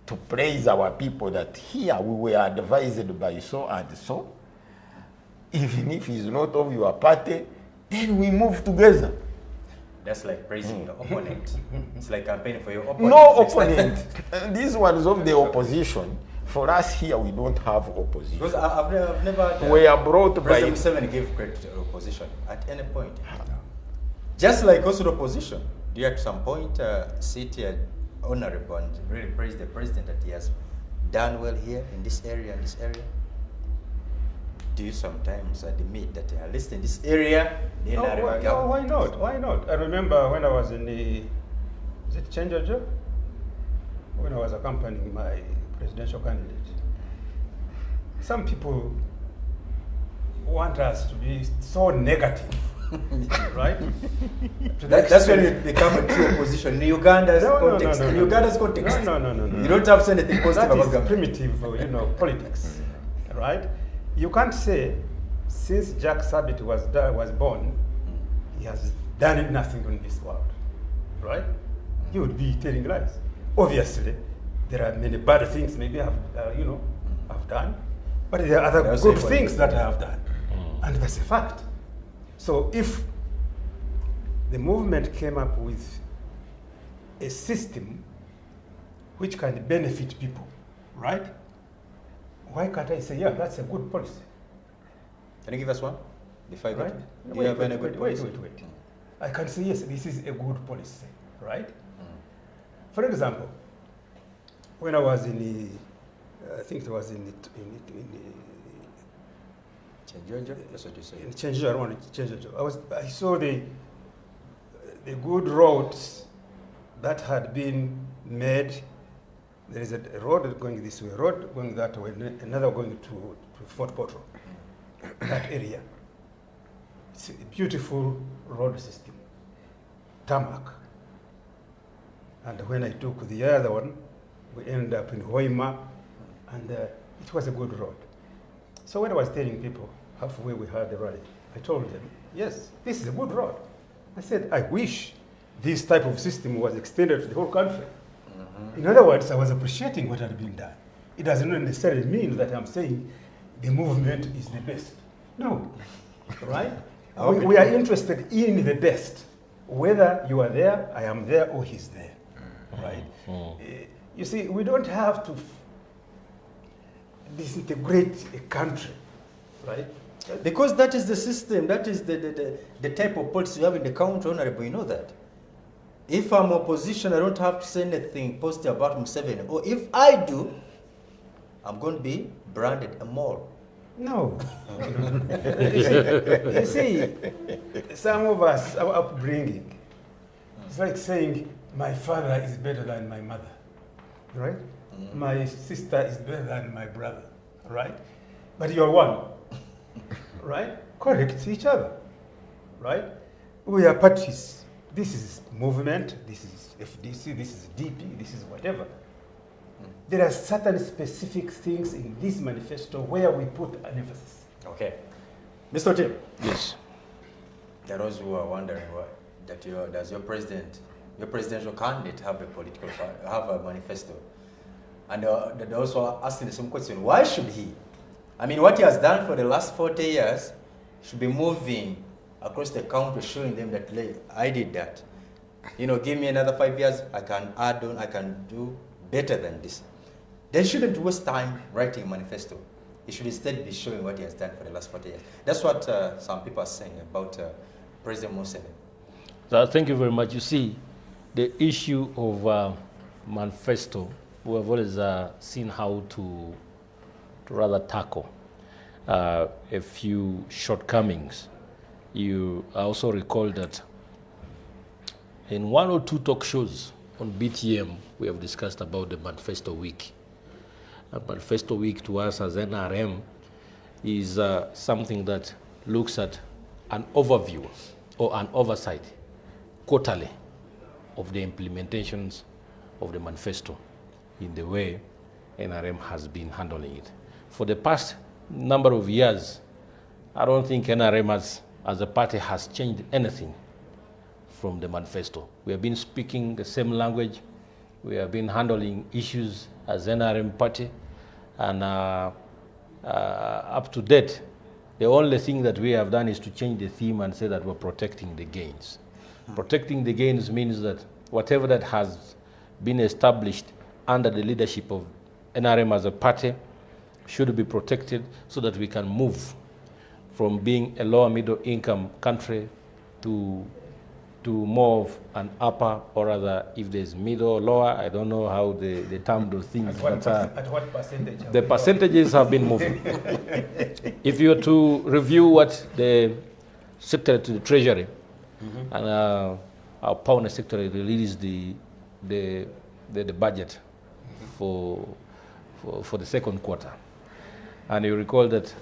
to praise our people that here we were advised by so and so? Even if it's not of your party, then we move together. That's like praising your opponent. It's like campaigning for your opponent. No opponent. These ones of the opposition. For us here, we don't have opposition. Because I've never. We are brought by. President Museveni gave credit to opposition at any point. Just like also the opposition, do you at some point sit here honorable and really praise the president that he has done well here in this area and this area? Do you sometimes admit that at least in this area, they why not? Why not? I remember when I was in the, is it Changejo? When I was accompanying my presidential candidate. Some people want us to be so negative, right? That's when you become a true opposition in Uganda's context. In Uganda's context. No. You don't have to say anything positive about that is government. primitive, politics, right? You can't say, since Jack Sabitt was born, he has done nothing in this world, right? You would be telling lies. Obviously, there are many bad things maybe I've done, but there are other good things that I have done, and that's a fact. So if the movement came up with a system which can benefit people, right? Why can't I say, yeah, that's a good policy? Can you give us one? Before I right? Do you have any good policy? Wait. I can say, yes, this is a good policy, right? For example, when I was in the, I think it was in the Changejo? That's what you say. In Changejo, I saw the good roads that had been made. There is a road going this way, a road going that way, another going to Fort Portal, that area. It's a beautiful road system, tarmac. And when I took the other one, we ended up in Hoima, and it was a good road. So when I was telling people, halfway we had the rally, I told them, yes, this is a good road. I said, I wish this type of system was extended to the whole country. In other words, I was appreciating what had been done. It does not necessarily mean that I'm saying the movement is the best. No, right? We are interested in the best. Whether you are there, I am there, or he's there, right? You see, we don't have to disintegrate a country, right? Because that is the system, that is the type of policy you have in the country, Honorable, you know that. If I'm opposition, I don't have to say anything positive about Museveni. Or if I do, I'm going to be branded a mole. No. you see, some of us, our upbringing, it's like saying, my father is better than my mother, right? My sister is better than my brother, right? But you're one, right? Correct each other, right? We are parties. This is movement, this is FDC, this is DP, this is whatever. There are certain specific things in this manifesto where we put an emphasis. Okay. Mr. Tim. Yes. There are those who are wondering does your presidential candidate have a manifesto? And they're also asking the same question, why should he? I mean, what he has done for the last 40 years should be moving across the country, showing them that I did that. You know, give me another 5 years, I can add on, I can do better than this. They shouldn't waste time writing a manifesto. He should instead be showing what he has done for the last 40 years. That's what some people are saying about President Museveni. So thank you very much. You see, the issue of manifesto, we have always seen how to to rather tackle a few shortcomings. You also recall that in 1 or 2 talk shows on BTM, we have discussed about the Manifesto Week. Manifesto Week to us as NRM is something that looks at an overview or an oversight quarterly of the implementations of the manifesto in the way NRM has been handling it. For the past number of years, I don't think NRM as a party has changed anything from the manifesto. We have been speaking the same language. We have been handling issues as NRM party, and up to date, the only thing that we have done is to change the theme and say that we're protecting the gains. Protecting the gains means that whatever that has been established under the leadership of NRM as a party should be protected so that we can move from being a lower middle income country to more of an upper, or rather, if there's middle or lower, I don't know how they term those things. At what percentage? The percentages have been moving. If you were to review what the Secretary to the Treasury and our Power Secretary released the budget for the second quarter, and you recall that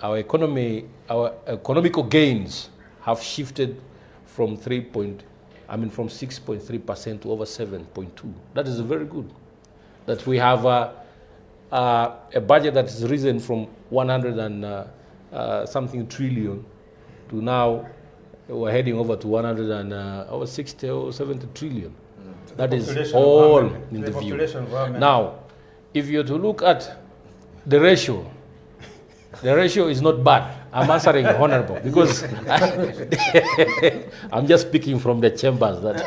our economical gains have shifted from 6.3% to over 7.2. That is very good. That we have a budget that has risen from 100 and something trillion to now we're heading over to 100 and over 60 or 70 trillion. That is all in the view. Now, if you're to look at the ratio is not bad. I'm answering honorable because I'm just speaking from the chambers that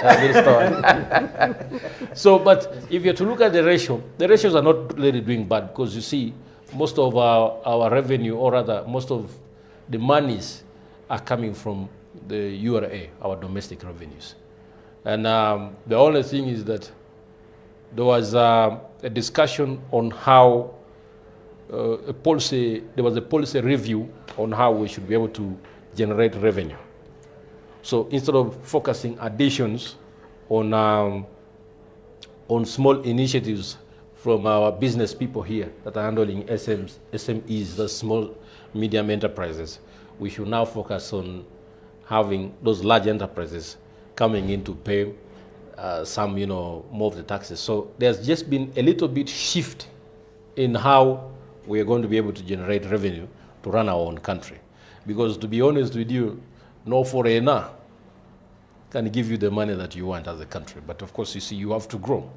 So, but if you're to look at the ratios are not really doing bad, because you see most of our revenue, or rather most of the monies are coming from the URA, our domestic revenues. And the only thing is that there was a discussion on how there was a policy review on how we should be able to generate revenue. So instead of focusing additions on small initiatives from our business people here that are handling SMEs, the small medium enterprises, we should now focus on having those large enterprises coming in to pay some, more of the taxes. So there's just been a little bit shift in how we are going to be able to generate revenue to run our own country. Because to be honest with you, no foreigner can give you the money that you want as a country. But of course, you see, you have to grow.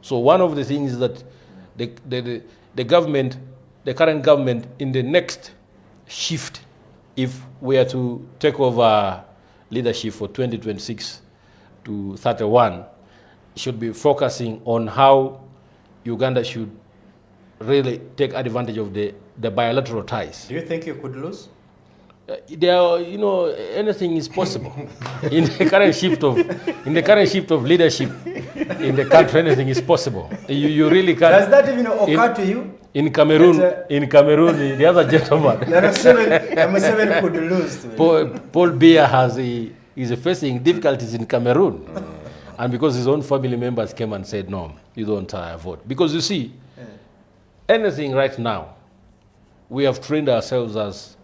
So one of the things that the government, the current government, in the next shift, if we are to take over leadership for 2026 to 31, should be focusing on how Uganda should really take advantage of the bilateral ties. Do you think you could lose? Anything is possible. in the current shift of leadership in the country, anything is possible. You really can't. Does that even occur to you? In Cameroon, the other gentleman, Museveni could lose. Paul Biya is facing difficulties in Cameroon, and because his own family members came and said, "No, you don't vote." Because you see, anything right now, we have trained ourselves as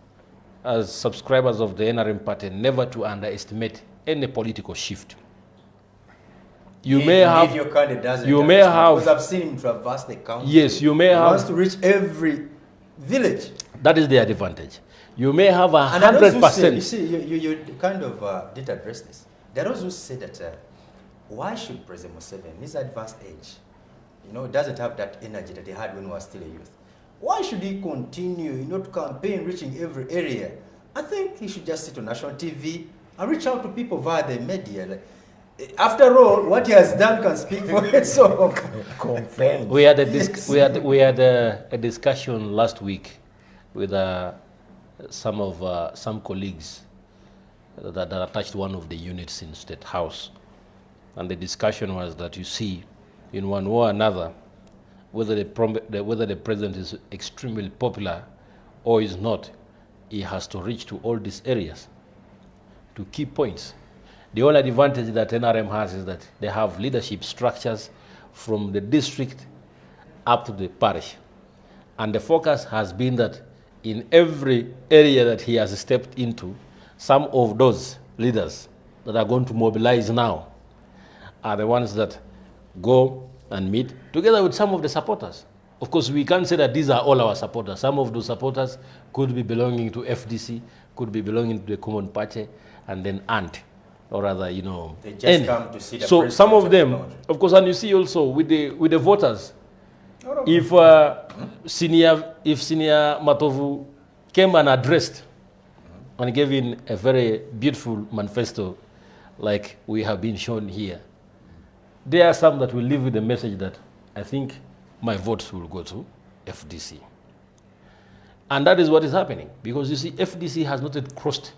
subscribers of the NRM party never to underestimate any political shift. Because I've seen him traverse the country. Yes, you may have. He wants to reach every village. That is the advantage. You may have 100%. You see, you kind of did address this. There are those who say that why should President Museveni, his advanced age, doesn't have that energy that he had when he was still a youth. Why should he continue, to campaign, reaching every area? I think he should just sit on national TV and reach out to people via the media. After all, what he has done can speak for itself. We had a discussion last week with some colleagues that attached one of the units in State House, and the discussion was that, you see, in one way or another, whether the president is extremely popular or is not, he has to reach to all these areas to key points. The only advantage that NRM has is that they have leadership structures from the district up to the parish. And the focus has been that in every area that he has stepped into, some of those leaders that are going to mobilize now are the ones that go and meet together with some of the supporters. Of course, we can't say that these are all our supporters. Some of those supporters could be belonging to FDC, could be belonging to the Common Party, and then ANT, or rather, you know. They just come to see the so president some of them, technology. of course, and you see also with the voters, if Senior Matovu came and addressed and gave in a very beautiful manifesto like we have been shown here, there are some that will leave with the message that I think my votes will go to FDC. And that is what is happening, because you see, FDC has not yet crossed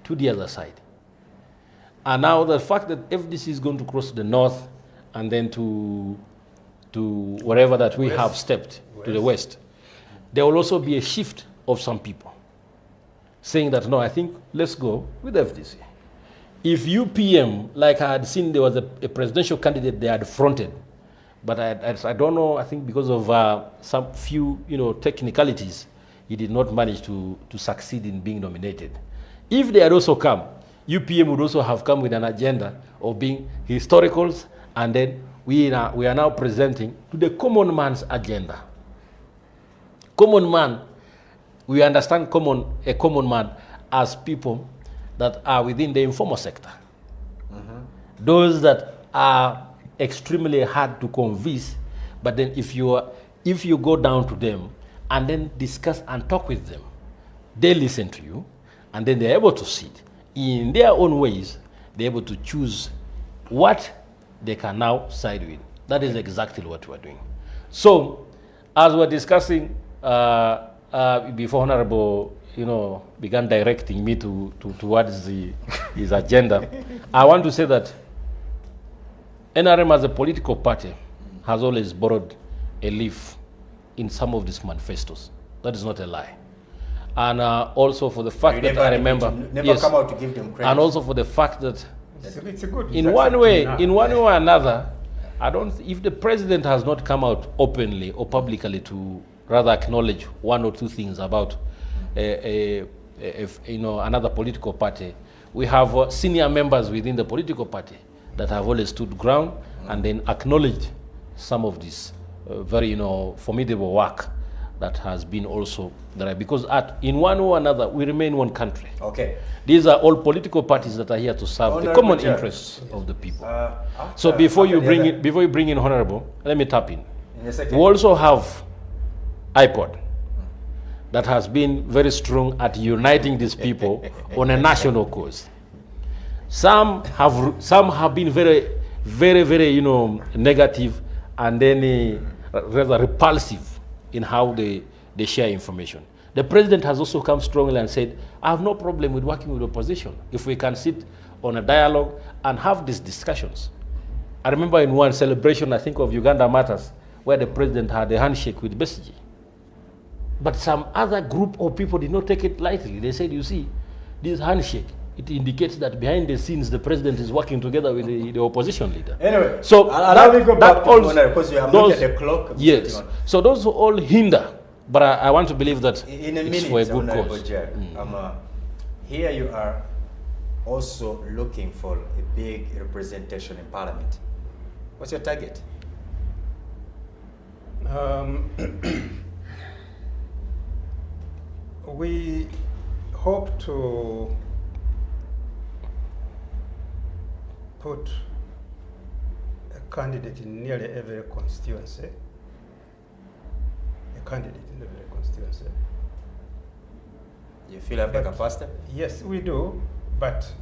to the other side. And now the fact that FDC is going to cross to the north and then to wherever that we have stepped, to the west, there will also be a shift of some people saying that, no, I think let's go with FDC. If UPM, like I had seen, there was a presidential candidate they had fronted, but I don't know, I think because of some few, technicalities, he did not manage to succeed in being nominated. If they had also come, UPM would also have come with an agenda of being historicals, and then we are now presenting to the common man's agenda. Common man, we understand a common man as people that are within the informal sector. Those that are extremely hard to convince, but then if you go down to them and then discuss and talk with them, they listen to you, and then they're able to sit in their own ways, they're able to choose what they can now side with. That is exactly what we're doing. So, as we're discussing, before Honorable, began directing me towards his agenda, I want to say that NRM as a political party has always borrowed a leaf in some of these manifestos. That is not a lie. And also for the fact that I remember, come out to give them credit. And also for the fact that it's a good. in one way or another, if the president has not come out openly or publicly to rather acknowledge one or two things about another political party, we have senior members within the political party that have always stood ground and then acknowledged some of this very formidable work that has been also there, because in one or another we remain one country. Okay. These are all political parties that are here to serve the common interests of the people. So before you bring in Honorable, let me tap in. We also have iPod that has been very strong at uniting these people on a national cause. Some have been very, very, very, negative and then rather repulsive in how they share information. The president has also come strongly and said, I have no problem with working with opposition if we can sit on a dialogue and have these discussions. I remember in one celebration, I think of Uganda Matters, where the president had a handshake with Besigye. But some other group of people did not take it lightly. They said, you see, this handshake, it indicates that behind the scenes, the president is working together with the opposition leader. Anyway, so allow me to go back to Honor, because you have looked at the clock. Yes. So those all hinder. But I want to believe that in a it's minute, for a good cause. Here you are also looking for a big representation in Parliament. What's your target? We hope to put a candidate in nearly every constituency. You feel like a faster? Yes, we do, but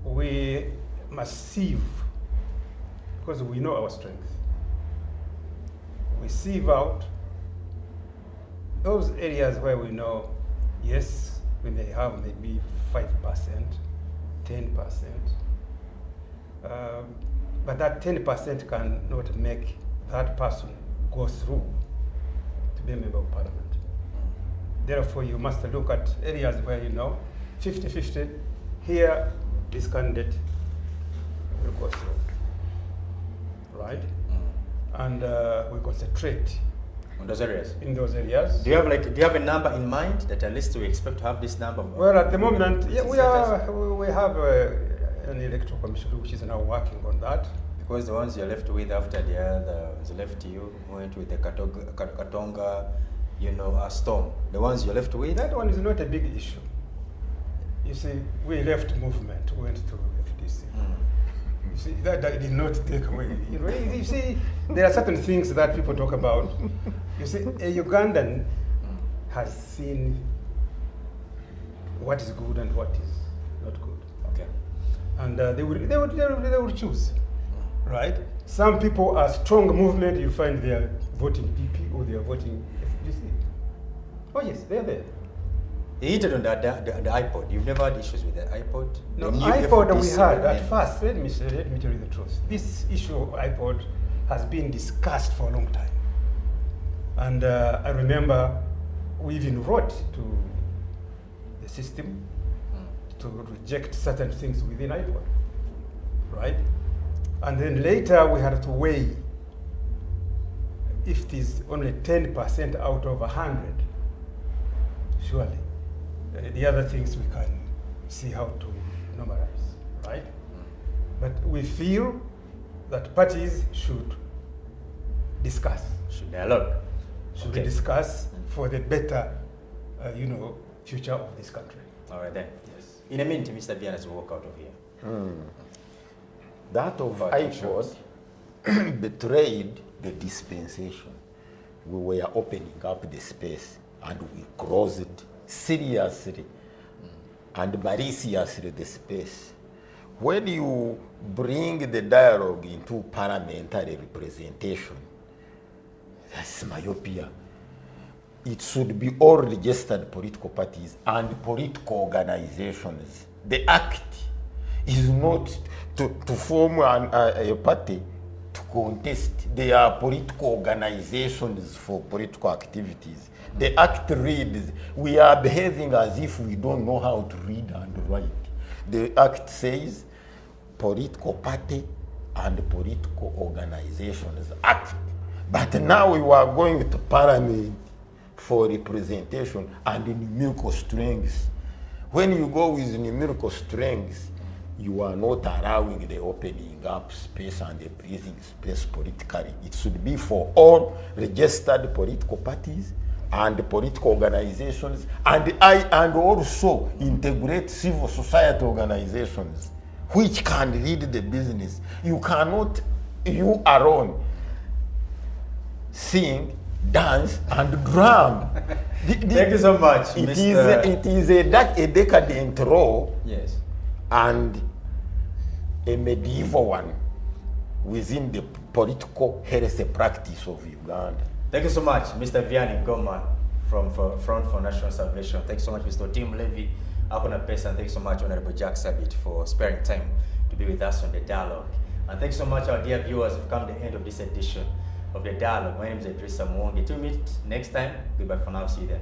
we must sieve, because we know our strength. We sieve out those areas where we know, yes, we may have maybe 5%, 10%, but that 10% cannot make that person go through to be a member of parliament. Therefore, you must look at areas where 50-50, here this candidate will go through, right? And we concentrate in those areas. In those areas. Do you have a number in mind that at least we expect to have this number? Well, at the moment, yeah, we have an electoral commission which is now working on that. Because the ones you're left with after the others left you went with the Katonga, storm. The ones you're left with? That one is not a big issue. You see, we left movement, went to FDC. You see, that did not take away. You see, there are certain things that people talk about. You see, a Ugandan has seen what is good and what is not good. Okay. And they will choose, right? Some people are strong movement. You find they are voting PP or they are voting FDC. Oh yes, they're there. He hinted on the iPod. You've never had issues with the iPod? No, iPod we had at first. Let me tell you the truth. This issue of iPod has been discussed for a long time. And I remember we even wrote to the system to reject certain things within iPod, right? And then later we had to weigh if it is only 10% out of 100, surely. The other things we can see how to normalize, right? But we feel that parties should discuss. Should dialogue. Should discuss for the better, future of this country. All right then. Yes. In a minute, Mr. Vianas will walk out of here. That of iPod betrayed the dispensation. We were opening up the space and we closed seriously and maliciously the space. When you bring the dialogue into parliamentary representation, that's myopia. It should be all registered political parties and political organizations. The act is not to form a party to contest. They are political organizations for political activities. The act reads, we are behaving as if we don't know how to read and write. The act says, political party and political organizations act. But now we are going to parliament for representation and numerical strengths. When you go with numerical strengths, you are not allowing the opening up space and the breathing space politically. It should be for all registered political parties and political organizations, and also integrate civil society organizations which can lead the business. You cannot, you alone, sing, dance, and drum. Thank you so much, It is a decadent role. Yes. And a medieval one within the political heresy practice of Uganda. Thank you so much, Mr. Vianney Goma from Front for National Salvation. Thank you so much, Mr. Tim Levy, Akona Pesa, and thank you so much, Honorable Jack Sabit, for sparing time to be with us on the dialogue. And thank you so much, our dear viewers, who've come to the end of this edition of the dialogue. My name is Idrissa Mwongi. 2 minutes next time. Goodbye for now. See you there.